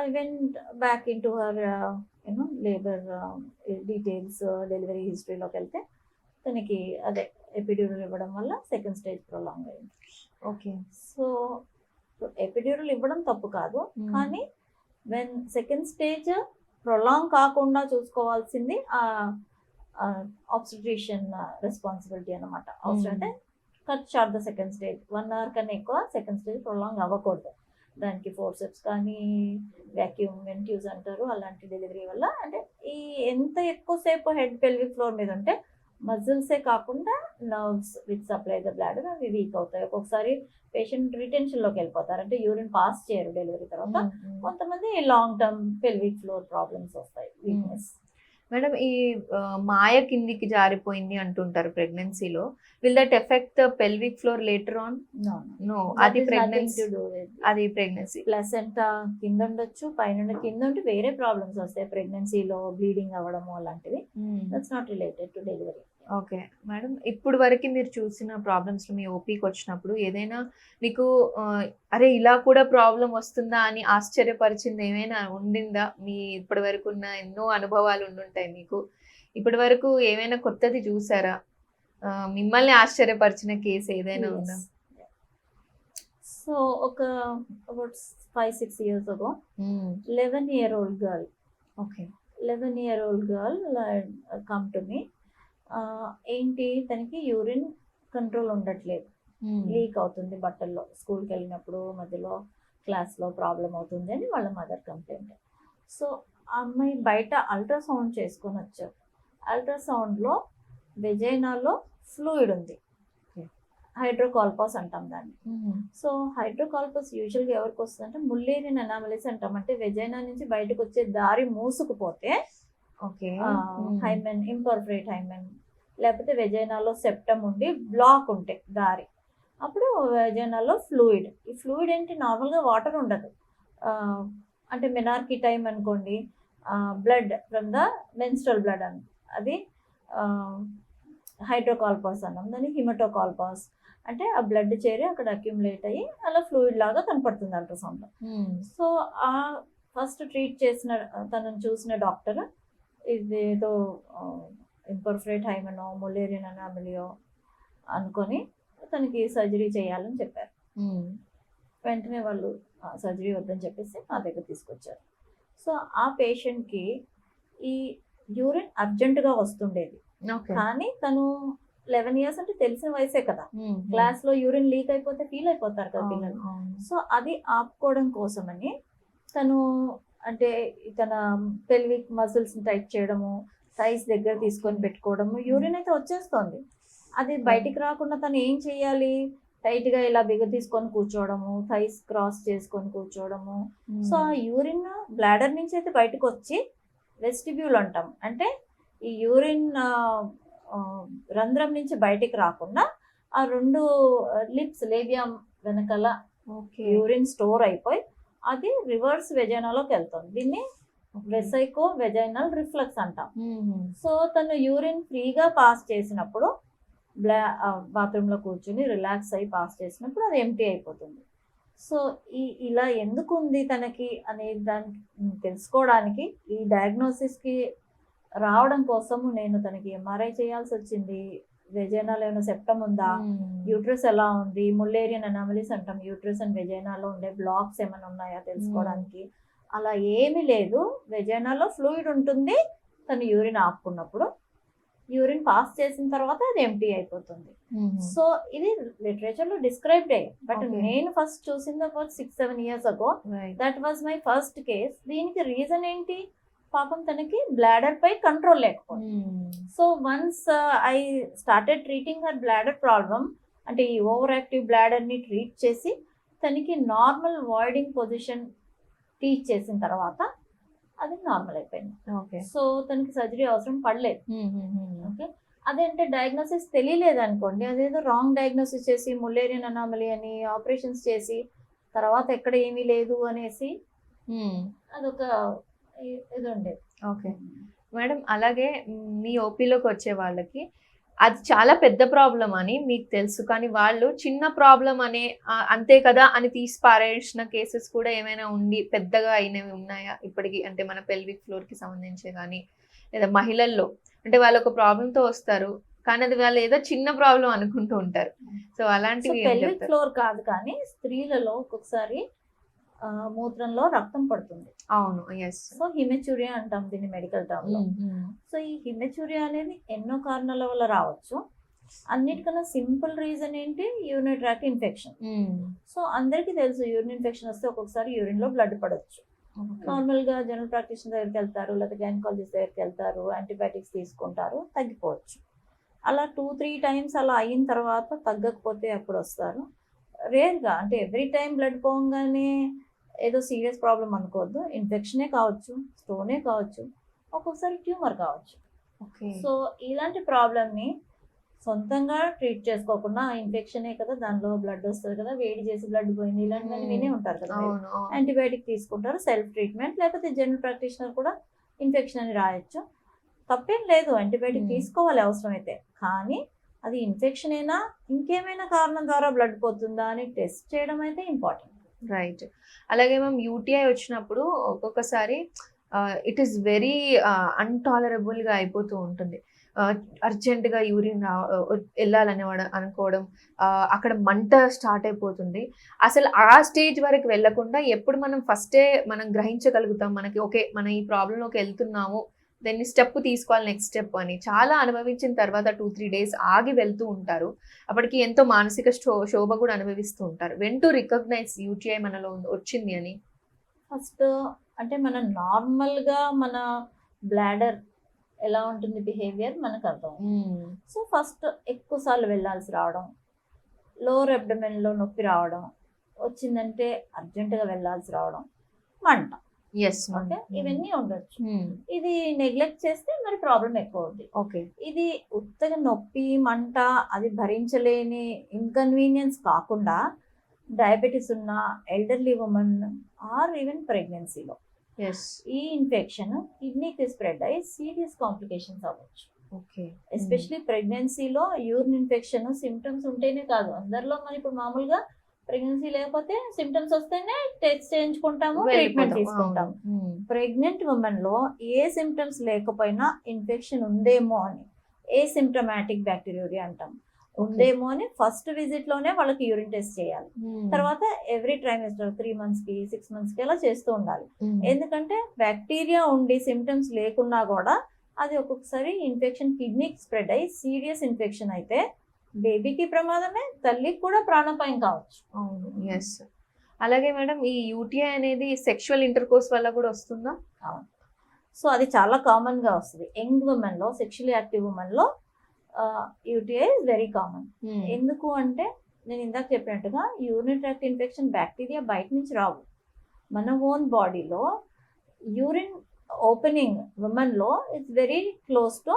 I went back into her labour details, delivery హిస్టరీలోకి వెళ్తే తనకి అదే ఎపిడ్యూరల్ ఇవ్వడం వల్ల సెకండ్ స్టేజ్ ప్రొలాంగ్ అయింది. ఓకే. సో ఎపిడ్యూరల్ ఇవ్వడం తప్పు కాదు, కానీ వెన్ సెకండ్ స్టేజ్ ప్రొలాంగ్ కాకుండా చూసుకోవాల్సింది ఆబ్స్టెట్రిషియన్ రెస్పాన్సిబిలిటీ అనమాట. అవసరం అంటే cut short the second stage, 1 hour కన్నా ఎక్కువ సెకండ్ స్టేజ్ ప్రొలాంగ్ అవ్వకూడదు. దానికి ఫోర్సెప్స్ కానీ వ్యాక్యూమ్ వెంట్యూస్ అంటారు, అలాంటి డెలివరీ వల్ల అంటే ఈ ఎంత ఎక్కువసేపు హెడ్ పెల్విక్ ఫ్లోర్ మీద ఉంటే మజిల్సే కాకుండా nerves which supply the blood అవి వీక్ అవుతాయి. ఒక్కొక్కసారి పేషెంట్ రిటెన్షన్ లోకి వెళ్ళిపోతారు, అంటే యూరిన్ పాస్ చేయరు డెలివరీ తర్వాత. కొంతమంది long term pelvic floor problems వస్తాయి, వీక్నెస్. మేడం, ఈ మాయ కిందికి జారిపోయింది అంటుంటారు ప్రెగ్నెన్సీలో. Will that affect the pelvic floor later on? No, అది ప్రెగ్నెన్సీ ప్లసెంటా కింద ఉండొచ్చు, పైన కింద ఉంటే వేరే ప్రాబ్లమ్స్ వస్తాయి ప్రెగ్నెన్సీలో, బ్లీడింగ్ అవ్వడము అలాంటివి. That's not related to delivery. Okay madam, ఇప్పుడు వరకు మీరు చూసిన ప్రాబ్లమ్స్ మీ ఓపీకి వచ్చినప్పుడు ఏదైనా మీకు అరే ఇలా కూడా ప్రాబ్లం వస్తుందా అని ఆశ్చర్యపరిచింది ఏమైనా ఉండిందా? మీ ఇప్పటి వరకు ఉన్న ఎన్నో అనుభవాలు ఉండుంటాయి మీకు. ఇప్పటి వరకు ఏమైనా కొత్తది చూసారా? మిమ్మల్ని ఆశ్చర్యపరిచిన కేసు ఏదైనా ఉందా? సో ఒక about 5-6 years ago 11-year-old girl okay. 11-year-old girl come to me. ఏంటి తనకి యూరిన్ కంట్రోల్ ఉండట్లేదు, లీక్ అవుతుంది బట్టల్లో, స్కూల్కి వెళ్ళినప్పుడు మధ్యలో క్లాస్లో ప్రాబ్లం అవుతుంది అని వాళ్ళ మదర్ కంప్లైంట్. సో ఆ అమ్మాయి బయట అల్ట్రాసౌండ్ చేసుకొని వచ్చారు. అల్ట్రాసౌండ్లో వెజైనాలో ఫ్లూయిడ్ ఉంది, హైడ్రోకాల్పాస్ అంటాం దాన్ని. సో హైడ్రోకాల్పాస్ యూజువల్గా ఎవరికి వస్తుంది అంటే ముల్లేరియన్ అనామలీస్ అంటాం, అంటే వెజైనా నుంచి బయటకు వచ్చే దారి మూసుకుపోతే, ఓకే, హైమెన్, ఇంపర్ఫరేట్ హైమెన్, లేకపోతే వెజైనాలో సెప్టమ్ ఉండి బ్లాక్ ఉంటే దారి, అప్పుడు వెజైనాలో ఫ్లూయిడ్. ఈ ఫ్లూయిడ్ ఏంటి, నార్మల్గా వాటర్ ఉండదు, అంటే మెనార్కీ టైం అనుకోండి, blood from the menstrual blood అని, అది హైడ్రోకాల్పాస్ అన్నాం, దాన్ని హిమటోకాల్పాస్ అంటే ఆ బ్లడ్ చేరి అక్కడ అక్యుములేట్ అయ్యి అలా ఫ్లూయిడ్ లాగా కనపడుతుంది అల్ట్రాసౌండ్లో. సో ఆ ఫస్ట్ ట్రీట్ చేసిన తనను చూసిన డాక్టర్ ఇదేదో ఇంపర్ఫరేట్ హైమెనో ముల్లేరియన్ అనామలియో అనుకొని తనకి సర్జరీ చేయాలని చెప్పారు. వెంటనే వాళ్ళు సర్జరీ వద్దని చెప్పేసి మా దగ్గర తీసుకొచ్చారు. సో ఆ పేషెంట్కి ఈ యూరిన్ అర్జెంటుగా వస్తుండేది, కానీ తను 11 years అంటే తెలిసిన వయసే కదా, క్లాస్లో యూరిన్ లీక్ అయిపోతే ఫీల్ అయిపోతారు కదా పిల్లలు. సో అది ఆపుకోవడం కోసమని తను అంటే తన పెల్విక్ మజిల్స్ టైట్ చేయడము, థైస్ దగ్గర తీసుకొని పెట్టుకోవడము, యూరిన్ అయితే వచ్చేస్తుంది, అది బయటికి రాకుండా తను ఏం చేయాలి, టైట్గా ఇలా బిగ తీసుకొని కూర్చోవడము, థైస్ క్రాస్ చేసుకొని కూర్చోవడము. సో ఆ యూరిన్ బ్లాడర్ నుంచి అయితే బయటకు వచ్చి వెస్టిబ్యూల్ అంటాం, అంటే ఈ యూరిన్ రంధ్రం నుంచి బయటికి రాకుండా ఆ రెండు లిప్స్ లేబియా వెనకాల యూరిన్ స్టోర్ అయిపోయి అది రివర్స్ వెజైనాలోకి వెళ్తుంది. దీన్ని వెసైకో వెజైనల్ రిఫ్లక్స్ అంటాం. సో తను యూరిన్ ఫ్రీగా పాస్ చేసినప్పుడు, బాత్రూంలో కూర్చుని రిలాక్స్ అయ్యి పాస్ చేసినప్పుడు అది ఎంటీ అయిపోతుంది. సో ఇలా ఎందుకు ఉంది తనకి అనే దానికి తెలుసుకోవడానికి, ఈ డయాగ్నోసిస్కి రావడం కోసము నేను తనకి ఎంఆర్ఐ చేయాల్సి వచ్చింది. వెజైనాలో ఏమైనా సెప్టమ్ ఉందా, యూట్రస్ ఎలా ఉంది, ముల్లేరియన్ అనామలీస్ అంటాం, యూట్రస్ అండ్ వెజైనాలో ఉండే బ్లాక్స్ ఏమైనా ఉన్నాయా తెలుసుకోవడానికి. అలా ఏమీ లేదు, వెజైనాలో ఫ్లూయిడ్ ఉంటుంది, తను యూరిన్ ఆపుకున్నప్పుడు యూరిన్ పాస్ చేసిన తర్వాత అది ఎంటీ అయిపోతుంది. సో ఇది లిటరేచర్లో డిస్క్రైబ్డ్ అయ్యాయి, బట్ నేను ఫస్ట్ చూసింది about 6-7 years ago. That was my first case. దీనికి రీజన్ ఏంటి, పాపం తనకి బ్లాడర్ పై కంట్రోల్ లేకపోయింది. So once I started treating her bladder problem, అంటే ఈ ఓవర్ యాక్టివ్ బ్లాడర్ని ట్రీట్ చేసి తనకి నార్మల్ వాయిడింగ్ పొజిషన్ టీచ్ చేసిన తర్వాత అది నార్మల్ అయిపోయింది. సో తనకి సర్జరీ అవసరం పడలేదు. ఓకే, అదేంటే డయాగ్నోసిస్ తెలియలేదు అనుకోండి, అదేదో రాంగ్ డయాగ్నోసిస్ చేసి ముల్లేరియన్ అనామలీ అని ఆపరేషన్స్ చేసి తర్వాత ఎక్కడ ఏమీ లేదు అనేసి అదొక ఇది ఉండేది. ఓకే మేడం, అలాగే మీ ఓపీలోకి వచ్చే వాళ్ళకి అది చాలా పెద్ద ప్రాబ్లం అని మీకు తెలుసు, కానీ వాళ్ళు చిన్న ప్రాబ్లం అనే అంతే కదా అని తీసి పారేసిన కేసెస్ కూడా ఏమైనా ఉండి పెద్దగా అయినవి ఉన్నాయా ఇప్పటికి? అంటే మన పెల్విక్ ఫ్లోర్కి సంబంధించి కానీ, లేదా మహిళల్లో అంటే వాళ్ళు ఒక ప్రాబ్లంతో వస్తారు కానీ అది వాళ్ళు ఏదో చిన్న ప్రాబ్లం అనుకుంటూ ఉంటారు. సో అలాంటివి పెల్విక్ ఫ్లోర్ కాదు, కానీ స్త్రీలలో ఒక్కొక్కసారి మూత్రంలో రక్తం పడుతుంది. అవును, ఎస్. సో హిమెచ్యూరియా అంటాం దీన్ని మెడికల్ టర్మ్ లో. సో ఈ హిమెచ్యూరియా అనేది ఎన్నో కారణాల వల్ల రావచ్చు. అన్నిటికన్నా సింపుల్ రీజన్ ఏంటి, యూరినరీ ట్రాక్ట్ ఇన్ఫెక్షన్. సో అందరికీ తెలుసు యూరిన్ ఇన్ఫెక్షన్ వస్తే ఒక్కొక్కసారి యూరిన్ లో బ్లడ్ పడవచ్చు. నార్మల్ గా జనరల్ ప్రాక్టీషనర్ దగ్గరికి వెళ్తారు, లేదా గైనకాలజిస్ట్ దగ్గరికి వెళ్తారు, యాంటీబయాటిక్స్ తీసుకుంటారు, తగ్గిపోవచ్చు. అలా 2-3 times అలా అయిన తర్వాత తగ్గకపోతే అప్పుడు వస్తారు. రేర్గా, అంటే ఎవ్రీ టైం బ్లడ్ పోగానే ఏదో సీరియస్ ప్రాబ్లం అనుకోవద్దు. ఇన్ఫెక్షనే కావచ్చు, స్టోనే కావచ్చు, ఒక్కొక్కసారి ట్యూమర్ కావచ్చు. సో ఇలాంటి ప్రాబ్లమ్ని సొంతంగా ట్రీట్ చేసుకోకుండా ఇన్ఫెక్షనే కదా, దానిలో బ్లడ్ వస్తుంది కదా, వేడి చేసి బ్లడ్ పోయింది, ఇలాంటివన్నీ వినే ఉంటారు కదా, యాంటీబయాటిక్ తీసుకుంటారు, సెల్ఫ్ ట్రీట్మెంట్, లేకపోతే జనరల్ ప్రాక్టీషనర్ కూడా ఇన్ఫెక్షన్ అని రాయొచ్చు. తప్పేం లేదు, యాంటీబయాటిక్ Hmm. తీసుకోవాలి అవసరమైతే. కానీ అది ఇన్ఫెక్షన్ అయినా ఇంకేమైనా కారణం ద్వారా బ్లడ్ పోతుందా అని టెస్ట్ చేయడం అయితే ఇంపార్టెంట్. రైట్. అలాగే మ్యామ్ యూటీఐ వచ్చినప్పుడు ఒక్కొక్కసారి ఇట్ ఈస్ వెరీ అన్టాలరబుల్గా అయిపోతూ ఉంటుంది. అర్జెంటుగా యూరిన్ వెళ్ళాలని అనుకోవడం, అక్కడ మంట స్టార్ట్ అయిపోతుంది. అసలు ఆ స్టేజ్ వరకు వెళ్ళకుండా ఎప్పుడు మనం ఫస్టే మనం గ్రహించగలుగుతాం మనకి ఓకే మనం ఈ ప్రాబ్లంలోకి వెళ్తున్నాము, దాన్ని స్టెప్ తీసుకోవాలి నెక్స్ట్ స్టెప్ అని. చాలా అనుభవించిన తర్వాత 2-3 డేస్ ఆగి వెళ్తూ ఉంటారు. అప్పటికి ఎంతో మానసిక శోభ కూడా అనుభవిస్తూ ఉంటారు. వెన్ టు రికగ్నైజ్ యూటీఐ మనలో వచ్చింది అని? ఫస్ట్ అంటే మనం నార్మల్గా మన బ్లాడర్ ఎలా ఉంటుంది బిహేవియర్ మనకు అర్థం. సో ఫస్ట్ ఎక్కువసార్లు వెళ్ళాల్సి రావడం, లోవర్ అబ్డమెన్లో నొప్పి రావడం, వచ్చిందంటే అర్జెంటుగా వెళ్ళాల్సి రావడం, మంట. ఎస్. ఓకే, ఇవన్నీ ఉండొచ్చు. ఇది నెగ్లెక్ట్ చేస్తే మరి ప్రాబ్లం ఎక్కువ అవుతుంది. ఓకే. ఇది ఉత్తగా నొప్పి మంట అది భరించలేని ఇన్కన్వీనియన్స్ కాకుండా డయాబెటీస్ ఉన్న ఎల్డర్లీ ఉమెన్ ఆర్ ఈవెన్ ప్రెగ్నెన్సీలో ఎస్. ఈ ఇన్ఫెక్షన్ కిడ్నీకి స్ప్రెడ్ అయ్యి సీరియస్ కాంప్లికేషన్స్ అవ్వచ్చు. ఓకే. ఎస్పెషలీ ప్రెగ్నెన్సీలో యూరిన్ ఇన్ఫెక్షన్ సిమ్టమ్స్ ఉంటేనే కాదు, అందరిలో మనం ఇప్పుడు మామూలుగా ప్రెగ్నెన్సీ లేకపోతే సిమ్టమ్స్ వస్తేనే టెస్ట్ చేయించుకుంటాము, ట్రీట్మెంట్ తీసుకుంటాము. ప్రెగ్నెంట్ ఉమెన్ లో ఏ సిమ్టమ్స్ లేకపోయినా ఇన్ఫెక్షన్ ఉందేమో అని ఏ సిమ్టమాటిక్ బ్యాక్టీరియా అంటాం, ఉందేమో అని ఫస్ట్ విజిట్ లోనే వాళ్ళకి యూరిన్ టెస్ట్ చేయాలి. తర్వాత ఎవ్రీ ట్రైమెస్టర్ 3 months కి 6 months కి అలా చేస్తూ ఉండాలి. ఎందుకంటే బ్యాక్టీరియా ఉండి సిమ్టమ్స్ లేకున్నా కూడా అది ఒక్కొక్కసారి ఇన్ఫెక్షన్ కిడ్నీకి స్ప్రెడ్ అయ్యి సీరియస్ ఇన్ఫెక్షన్ అయితే బేబీకి ప్రమాదమే, తల్లికి కూడా ప్రాణాపాయం కావచ్చు. అవును. ఎస్. అలాగే మేడం ఈ యూటీఐ అనేది సెక్షువల్ ఇంటర్కోర్స్ వల్ల కూడా వస్తుందా? అవును. సో అది చాలా కామన్ గా వస్తుంది యంగ్ ఉమెన్ లో, సెక్షువల్లీ యాక్టివ్ ఉమెన్ లో యూటీఐ ఇస్ వెరీ కామన్. ఎందుకు అంటే నేను ఇందాక చెప్పినట్టుగా యూరిన్ ట్రాక్ట్ ఇన్ఫెక్షన్ బ్యాక్టీరియా బయట నుంచి రావు, మన ఓన్ బాడీలో యూరిన్ ఓపెనింగ్ ఉమెన్ లో it's very close to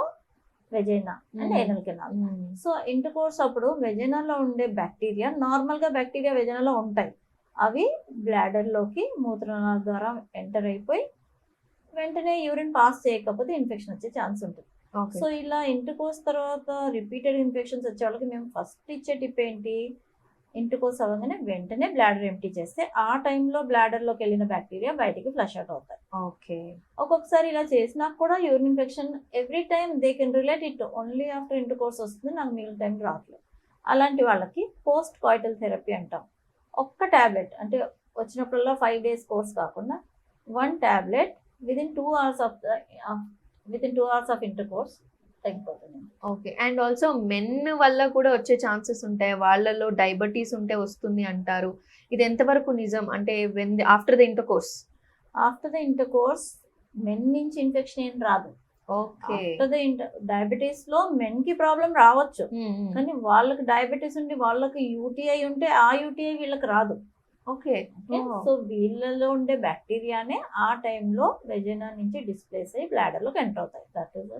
vagina and anal canal. So inter course అప్పుడు వెజైనాలో ఉండే బ్యాక్టీరియా, నార్మల్ గా బ్యాక్టీరియా వెజైనాలో ఉంటాయి, అవి బ్లాడర్ లోకి మూత్రనాళాల ద్వారా ఎంటర్ అయిపోయి వెంటనే యూరిన్ పాస్ చేయకపోతే ఇన్ఫెక్షన్ వచ్చే ఛాన్స్ ఉంటుంది. సో ఇలా ఇంటర్ కోర్స్ తర్వాత రిపీటెడ్ ఇన్ఫెక్షన్స్ వచ్చే వాళ్ళకి మేము ఫస్ట్ ఇచ్చే టిప్ ఏంటి, ఇంటర్ కోర్స్ అవ్వగానే వెంటనే బ్లాడర్ ఎంప్టీ చేస్తే ఆ టైంలో బ్లాడర్ లోకి వెళ్ళిన బ్యాక్టీరియా బయటికి ఫ్లష్ అవుట్ అవుతాయి. ఓకే. ఒక్కొక్కసారి ఇలా చేసినా కూడా urine infection every time they can relate it only after inter course వస్తుంది, నాకు మిగిలిన టైం రావట్లేదు. అలాంటి వాళ్ళకి పోస్ట్ కాయిటల్ థెరపీ అంటాం. ఒక్క టాబ్లెట్ అంటే వచ్చినప్పుడల్లా 5 days కోర్స్ కాకుండా 1 tablet within 2 hours of inter course తగ్గిపోతుంది. ఓకే. అండ్ ఆల్సో మెన్ వల్ల కూడా వచ్చే ఛాన్సెస్ ఉంటాయి, వాళ్ళలో డయాబెటీస్ ఉంటే వస్తుంది అంటారు, ఇది ఎంతవరకు నిజం? అంటే after the inter course? After the inter course men నుంచి ఇన్ఫెక్షన్ ఏం రాదు. ఓకే. ఆఫ్టర్ ద డయాబెటీస్ లో మెన్ కి ప్రాబ్లం రావచ్చు, కానీ వాళ్ళకి డయాబెటీస్ ఉండి వాళ్ళకి యూటీఐ ఉంటే ఆ యూటీఐ వీళ్ళకి రాదు. ఓకే. సో వీళ్ళలో ఉండే బ్యాక్టీరియానే ఆ టైంలో వెజైనా నుంచి డిస్ప్లేస్ అయ్యి బ్లాడర్ లోకి ఎంటర్ అవుతాయి. That is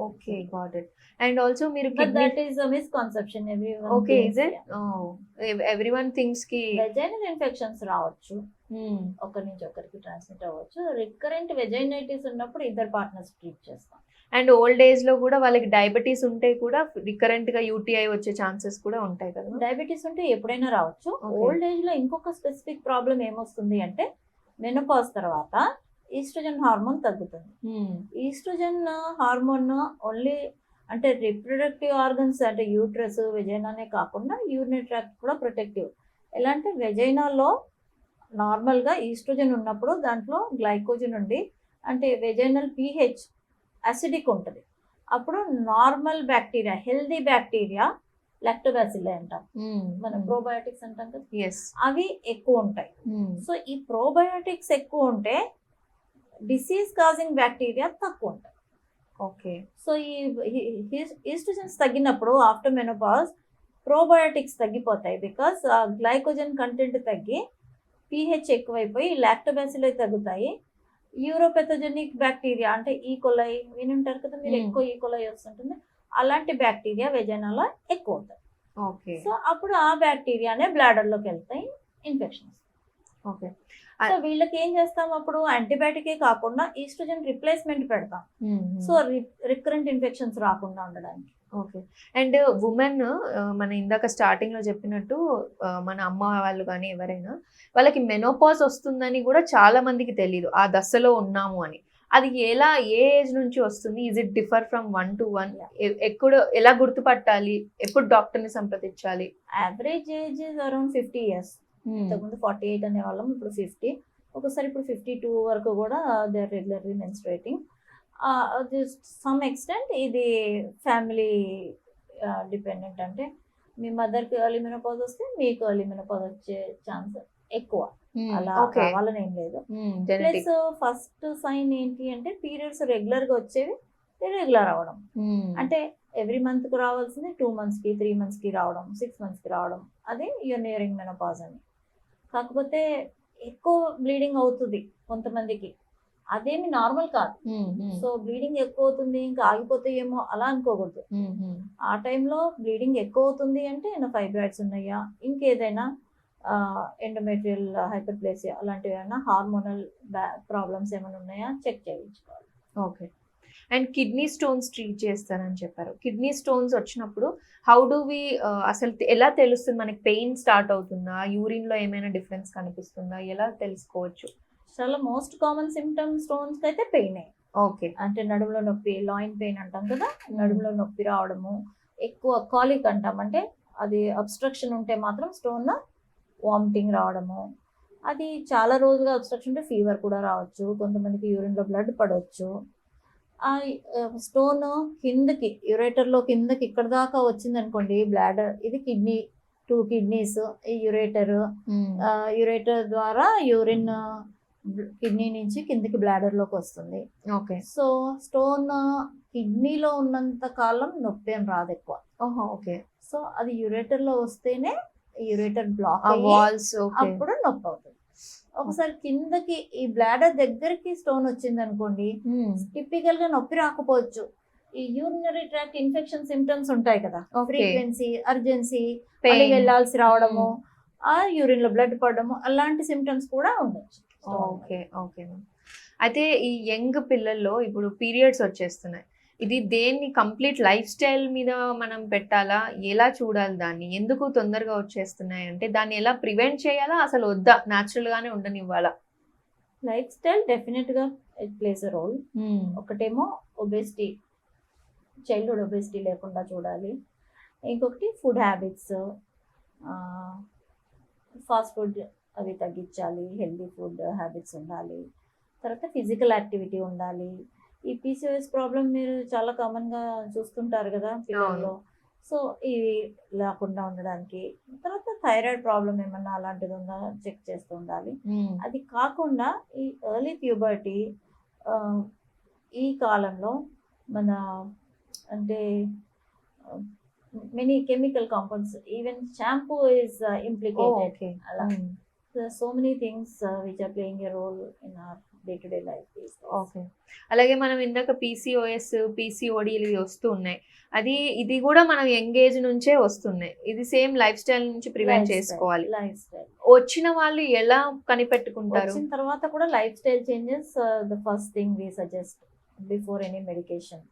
okay, got it. And also మీరు that is a misconception. Okay, is it? Everyone thinks కి వెజైనల్ ఇన్ఫెక్షన్స్ రావచ్చు, ఒకరి నుంచి ఒకరికి ట్రాన్స్మిట్ అవ్వచ్చు. రికరెంట్ వెజైనైటిస్ ఉన్నప్పుడు ఇద్దరు పార్ట్నర్స్ ట్రీట్ చేస్తాం. అండ్ ఓల్డ్ ఏజ్ లో కూడా వాళ్ళకి డయాబెటీస్ ఉంటే కూడా రికరెంట్ గా యూటీఐ వచ్చే ఛాన్సెస్ కూడా ఉంటాయి కదా? డయాబెటీస్ ఉంటే ఎప్పుడైనా రావచ్చు. ఓల్డ్ ఏజ్ లో ఇంకొక స్పెసిఫిక్ ప్రాబ్లం ఏమొస్తుంది అంటే మెనోపాజ్ తర్వాత ఈస్ట్రోజన్ హార్మోన్ తగ్గుతుంది. ఈస్ట్రోజన్ హార్మోన్ ఓన్లీ అంటే రిప్రొడక్టివ్ ఆర్గన్స్ అంటే యూట్రస్ వెజైనానే కాకుండా యూరినరీ ట్రాక్ట్ కూడా ప్రొటెక్టివ్. ఎలా అంటే వెజైనాలో నార్మల్గా ఈస్ట్రోజన్ ఉన్నప్పుడు దాంట్లో గ్లైకోజన్ ఉండి అంటే వెజైనల్ పీహెచ్ అసిడిక్ ఉంటుంది. అప్పుడు నార్మల్ బ్యాక్టీరియా, హెల్దీ బ్యాక్టీరియా, లాక్టోబాసిల్లీ అంటాం, మనం ప్రోబయోటిక్స్ అంటాం కదా, అవి ఎక్కువ ఉంటాయి. సో ఈ ప్రోబయోటిక్స్ ఎక్కువ ఉంటే డిసీజ్ కాజింగ్ బ్యాక్టీరియా తక్కువ ఉంటాయి. ఓకే. సో ఈ ఈస్ట్రోజన్స్ తగ్గినప్పుడు ఆఫ్టర్ మెనోపాజ్ ప్రోబయోటిక్స్ తగ్గిపోతాయి, బికాస్ గ్లైకోజన్ కంటెంట్ తగ్గి పీహెచ్ ఎక్కువైపోయి లాక్టోబాసిల్లీ తగ్గుతాయి. యూరోపెథోజెనిక్ బ్యాక్టీరియా అంటే ఈకోలై వినుంటారు కదా మీరు, ఎక్కువ ఈకోలై వస్తుంటుంది, అలాంటి బ్యాక్టీరియా వెజైనాలో ఎక్కువ ఉంటాయి. ఓకే. సో అప్పుడు ఆ బ్యాక్టీరియానే బ్లాడర్ లోకి వెళ్తాయి, ఇన్ఫెక్షన్స్. ఓకే. సో వీళ్ళకి ఏం చేస్తాం అప్పుడు, యాంటీబయాటికే కాకుండా ఈస్ట్రోజన్ రిప్లేస్మెంట్ పెడతాం. సో రికరెంట్ ఇన్ఫెక్షన్స్ రాకుండా ఉండడానికి. ఓకే. అండ్ వుమెన్ మన ఇందాక స్టార్టింగ్ లో చెప్పినట్టు మన అమ్మ వాళ్ళు కానీ ఎవరైనా వాళ్ళకి మెనోపాజ్ వస్తుందని కూడా చాలా మందికి తెలియదు, ఆ దశలో ఉన్నాము అని. అది ఎలా, ఏ ఏజ్ నుంచి వస్తుంది? Is it differ from 1 to 1? ఎప్పుడు ఎలా గుర్తుపట్టాలి, ఎప్పుడు డాక్టర్ ని సంప్రదించాలి? Average age around 50 years. ఇంతకుముందు 48 అనేవాళ్ళం, ఇప్పుడు 50. ఒకసారి ఇప్పుడు 52 వరకు కూడా they are regularly menstruating. Some extent ఇది ఫ్యామిలీ డిపెండెంట్. అంటే మీ మదర్కి ఎర్లీ మెనోపాజ్ వస్తే మీకు ఎర్లీ మెనోపాజ్ వచ్చే ఛాన్స్ ఎక్కువ. అలా కావాలని ఏం లేదు. ప్లస్ ఫస్ట్ సైన్ ఏంటి అంటే పీరియడ్స్ రెగ్యులర్ గా వచ్చేవి ఇర్రెగ్యులర్ అవడం. అంటే ఎవ్రీ మంత్ కి రావాల్సింది 2 months కి 3 months కి రావడం, 6 months కి రావడం, అది యూర్ నియరింగ్ మెనోపాజ్ అని. కాకపోతే ఎక్కువ బ్లీడింగ్ అవుతుంది కొంతమందికి, అదేమి నార్మల్ కాదు. సో బ్లీడింగ్ ఎక్కువ అవుతుంది ఇంకా ఆగిపోతే ఏమో అలా అనుకోకూడదు. ఆ టైంలో బ్లీడింగ్ ఎక్కువ అవుతుంది అంటే ఫైబ్రాయిడ్స్ ఉన్నాయా, ఇంకేదైనా ఎండోమెట్రియల్ హైపర్ప్లేసియా అలాంటివి ఏమైనా హార్మోనల్ ప్రాబ్లమ్స్ ఏమైనా ఉన్నాయా చెక్ చేయించుకోవాలి. Okay. And kidney stones treat చేస్తారని చెప్పారు. కిడ్నీ స్టోన్స్ వచ్చినప్పుడు హౌ డు వి, అసలు ఎలా తెలుస్తుంది మనకి? పెయిన్ స్టార్ట్ అవుతుందా, యూరిన్ లో ఏమైనా డిఫరెన్స్ కనిపిస్తుందా, ఎలా తెలుసుకోవచ్చు? చాలా మోస్ట్ కామన్ సిమ్టమ్ స్టోన్స్ కి అయితే పెయినే. ఓకే. అంటే నడుములో నొప్పి, లాయిన్ పెయిన్ అంటాం కదా, నడుములో నొప్పి రావడము, ఎక్కువ కాలిక్ అంటాం, అంటే అది అబ్స్ట్రక్షన్ ఉంటే మాత్రం స్టోన్ వామిటింగ్ రావడము, అది చాలా రోజుగా అబ్స్ట్రక్షన్ ఉంటే ఫీవర్ కూడా రావచ్చు, కొంతమందికి యూరిన్ లో బ్లడ్ పడవచ్చు. ఆ స్టోన్ కిందకి యురేటర్లో కిందకి ఇక్కడ దాకా వచ్చింది అనుకోండి, బ్లాడర్, ఇది కిడ్నీ, 2 kidneys, ఈ యురేటర్ ద్వారా యూరిన్ కిడ్నీ నుంచి కిందకి బ్లాడర్ లోకి వస్తుంది. ఓకే. సో స్టోన్ కిడ్నీలో ఉన్నంత కాలం నొప్పి ఏం రాదు ఎక్కువ. ఓకే. సో అది యురేటర్ లో వస్తేనే యురేటర్ బ్లాక్ వాల్స్ అప్పుడు నొప్పి అవుతుంది. ఒకసారి కిందకి ఈ బ్లాడర్ దగ్గరికి స్టోన్ వచ్చింది అనుకోండి, టిపికల్ గా నొప్పి రాకపోవచ్చు. ఈ యూరినరీ ట్రాక్ట్ ఇన్ఫెక్షన్ సిమ్టమ్స్ ఉంటాయి కదా, ఫ్రీక్వెన్సీ, అర్జెన్సీ, వెళ్ళాల్సి రావడము, ఆ యూరిన్ లో బ్లడ్ పడడము, అలాంటి సిమ్టమ్స్ కూడా ఉండొచ్చు. ఓకే. ఓకే. అయితే ఈ యంగ్ పిల్లల్లో ఇప్పుడు పీరియడ్స్ వచ్చేస్తున్నాయి, ఇది దేన్ని కంప్లీట్ లైఫ్ స్టైల్ మీద మనం పెట్టాలా, ఎలా చూడాలి దాన్ని? ఎందుకు తొందరగా వచ్చేస్తున్నాయి అంటే దాన్ని ఎలా ప్రివెంట్ చేయాలా, అసలు వద్దా, న్యాచురల్ గానే ఉండనివ్వాలా? లైఫ్ స్టైల్ డెఫినెట్ గా ఇట్ ప్లేస్ ఎ రోల్. ఒకటేమో ఒబెసిటీ, చైల్డ్హుడ్ ఒబెసిటీ లేకుండా చూడాలి. ఇంకొకటి ఫుడ్ హ్యాబిట్స్, ఫాస్ట్ ఫుడ్ అవి తగ్గించాలి, హెల్దీ ఫుడ్ హ్యాబిట్స్ ఉండాలి. తర్వాత ఫిజికల్ యాక్టివిటీ ఉండాలి. ఈ పీసీఓఎస్ ప్రాబ్లం మీరు చాలా కామన్ గా చూస్తుంటారు కదా పిల్లల్లో, సో ఇవి లేకుండా ఉండడానికి. తర్వాత థైరాయిడ్ ప్రాబ్లం ఏమన్నా అలాంటిది ఉందా చెక్ చేస్తూ ఉండాలి. అది కాకుండా ఈ ఎర్లీ ప్యూబర్టీ, ఈ కాలంలో మన అంటే many chemical compounds, even shampoo is implicated. అలా so many things which are playing a role in our day to day life. Okay. అలాగే మనం ఇందాక పీసీఓఎస్, పీసీఓడీలు వస్తూ ఉన్నాయి, ఇది కూడా మనం యంగేజ్ నుంచే వస్తున్నాయి. ఇది సేమ్ లైఫ్ స్టైల్ నుంచి ప్రివెంట్ చేసుకోవాలి. లైఫ్ స్టైల్ వచ్చిన వాళ్ళు ఎలా కనిపెట్టుకుంటారు? వచ్చిన తర్వాత కూడా lifestyle changes the first thing we suggest before any medication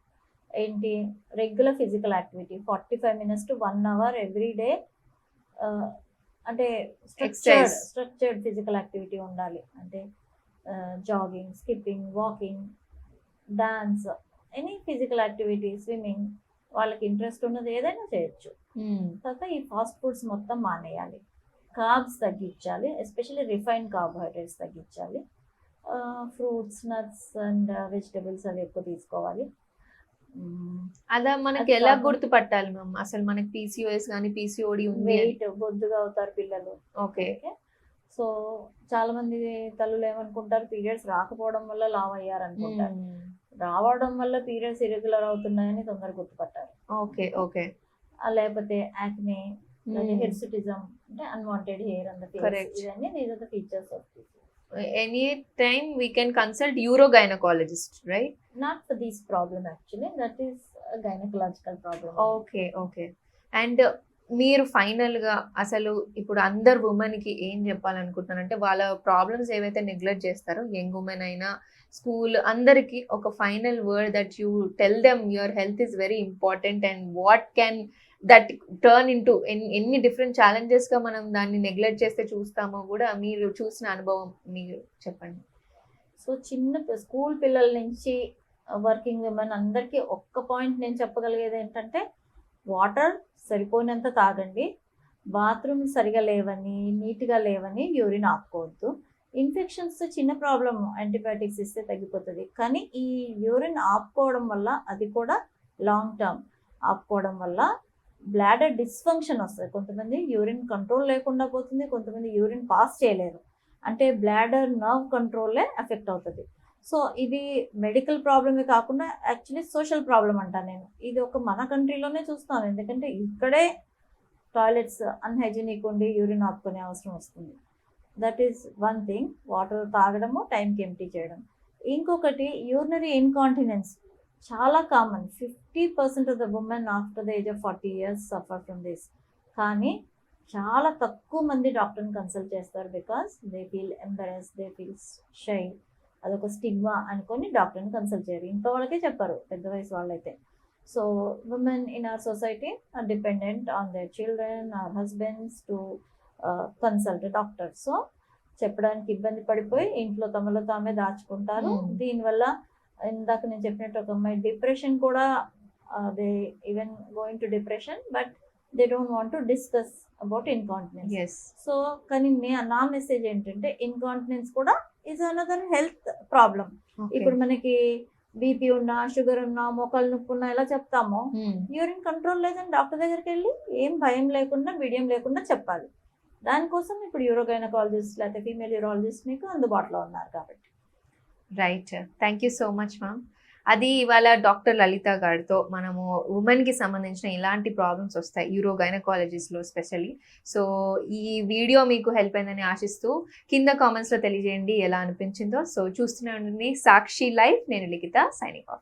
ఏంటి, regular physical activity 45 minutes to 1 hour every day. అంటే స్ట్రక్చర్డ్ ఫిజికల్ యాక్టివిటీ ఉండాలి. అంటే jogging, skipping, walking, dance, any physical activity, swimming, వాళ్ళకి ఇంట్రెస్ట్ ఉన్నది ఏదైనా చేయొచ్చు. తర్వాత ఈ ఫాస్ట్ ఫుడ్స్ మొత్తం మానేయాలి, కార్బ్స్ తగ్గించాలి, ఎస్పెషల్లీ రిఫైన్డ్ కార్బోహైడ్రేట్స్ తగ్గించాలి. ఫ్రూట్స్, నట్స్ అండ్ వెజిటబుల్స్ అవి ఎక్కువ తీసుకోవాలి. అలా మనకి ఎలా గుర్తుపట్టాలి మ్యామ్ అసలు మనకి పీసీఓఎస్ కానీ పీసీఓడి ఉంది? వెయిట్ బొద్దుగా అవుతారు పిల్లలు. ఓకే. సో చాలా మంది తల్లులు ఏమనుకుంటారు, పీరియడ్స్ రాకపోవడం వల్ల లావ్ అయ్యారు అనుకుంటారు. రావడం వల్ల పీరియడ్స్ ఇరెగ్యులర్ అవుతున్నాయని తొందరగా గుర్తుపట్టారు. ఓకే. ఓకే. లేకపోతే యాక్నే, హిర్సుటిజం అంటే unwanted hair on the face, ఇవన్నీ these are the features of PCOS. Anytime we can consult urogynecologist, right? Not for this problem actually, that is a gynecological problem. Okay. And మీరు ఫైనల్ గా అసలు ఇప్పుడు అందరు ఉమెన్ కి ఏం చెప్పాలనుకుంటున్నారంటే వాళ్ళ ప్రాబ్లమ్స్ ఏవైతే నెగ్లెక్ట్ చేస్తారో యంగ్ ఉమెన్ అయినా స్కూల్ అందరికి ఒక final word that you tell them your health is very important and what can that turn into ఎన్ని డిఫరెంట్ ఛాలెంజెస్ గా మనం దాన్ని నెగ్లెక్ట్ చేస్తే చూస్తామో కూడా మీరు చూసిన అనుభవం మీరు చెప్పండి. సో చిన్న స్కూల్ పిల్లల నుంచి వర్కింగ్ విమెన్ అందరికీ ఒక్క పాయింట్ నేను చెప్పగలిగేది ఏంటంటే వాటర్ సరిపోయినంత తాగండి, బాత్రూమ్ సరిగా లేవని నీట్గా లేవని యూరిన్ ఆపుకోవద్దు. ఇన్ఫెక్షన్స్ చిన్న ప్రాబ్లమ్, యాంటీబయాటిక్స్ ఇస్తే తగ్గిపోతుంది, కానీ ఈ యూరిన్ ఆపుకోవడం వల్ల అది కూడా లాంగ్ టర్మ్ ఆపుకోవడం వల్ల బ్లాడర్ డిస్ఫంక్షన్ వస్తుంది. కొంతమంది యూరిన్ కంట్రోల్ లేకుండా పోతుంది, కొంతమంది యూరిన్ పాస్ చేయలేరు, అంటే బ్లాడర్ నర్వ్ కంట్రోల్లే ఎఫెక్ట్ అవుతుంది. సో ఇది మెడికల్ ప్రాబ్లమే కాకుండా యాక్చువల్లీ సోషల్ ప్రాబ్లం అంటాను నేను. ఇది ఒక మన కంట్రీలోనే చూస్తాం, ఎందుకంటే ఇక్కడే టాయిలెట్స్ అన్హైజీనిక్ ఉండి యూరిన్ ఆపుకునే అవసరం వస్తుంది. That is one thing. Water తాగడము, టైంకి ఎంటీ చేయడం. ఇంకొకటి యూరినరీ ఇన్కాంటినెన్స్ చాలా common. 50% of the women after the age of 40 years suffer from this. కానీ చాలా తక్కువ మంది డాక్టర్ని కన్సల్ట్ చేస్తారు, because they feel embarrass, they feel shy, అదొక స్టిగ్మా అనుకొని డాక్టర్ని కన్సల్ట్ చేయరు. ఇంట్లో వాళ్ళకే చెప్పారు, పెద్ద వయసు వాళ్ళైతే. So women in our society are dependent on their children or husbands to consult doctor. So చెప్పడానికి ఇబ్బంది పడిపోయి ఇంట్లో తమలో తామే దాచుకుంటారు. దీనివల్ల ఇందాక నేను చెప్పినట్టు ఒక అమ్మాయి డిప్రెషన్ కూడా, they even going to depression, but they don't want to discuss about incontinence. So కానీ నా మెసేజ్ ఏంటంటే ఇన్కాంటినెన్స్ కూడా ఈజ్ అనదర్ హెల్త్ ప్రాబ్లం. ఇప్పుడు మనకి బీపీ ఉన్నా, షుగర్ ఉన్నా, మోకాలు నొప్పి ఉన్నా ఎలా చెప్తామో, యూరిన్ కంట్రోల్ లేదని డాక్టర్ దగ్గరికి వెళ్ళి ఏం భయం లేకుండా, మీడియం లేకుండా చెప్పాలి. దానికోసం ఇప్పుడు యూరోగైనకాలజిస్ట్ లేకపోతే ఫీమేల్ యూరాలజిస్ట్ మీకు అందుబాటులో ఉన్నారు కాబట్టి. Right, thank you so much ma'am. అది ఇవాళ డాక్టర్ లలిత గారితో మనము ఉమెన్కి సంబంధించిన ఇలాంటి ప్రాబ్లమ్స్ వస్తాయి యూరోగైనకాలజిస్ట్లో స్పెషల్లీ. సో ఈ వీడియో మీకు హెల్ప్ అయిందని ఆశిస్తూ కింద కామెంట్స్లో తెలియజేయండి ఎలా అనిపించిందో. సో చూస్తూనే ఉండండి సాక్షి లైఫ్. నేను లిఖిత, సైనింగ్ ఆఫ్.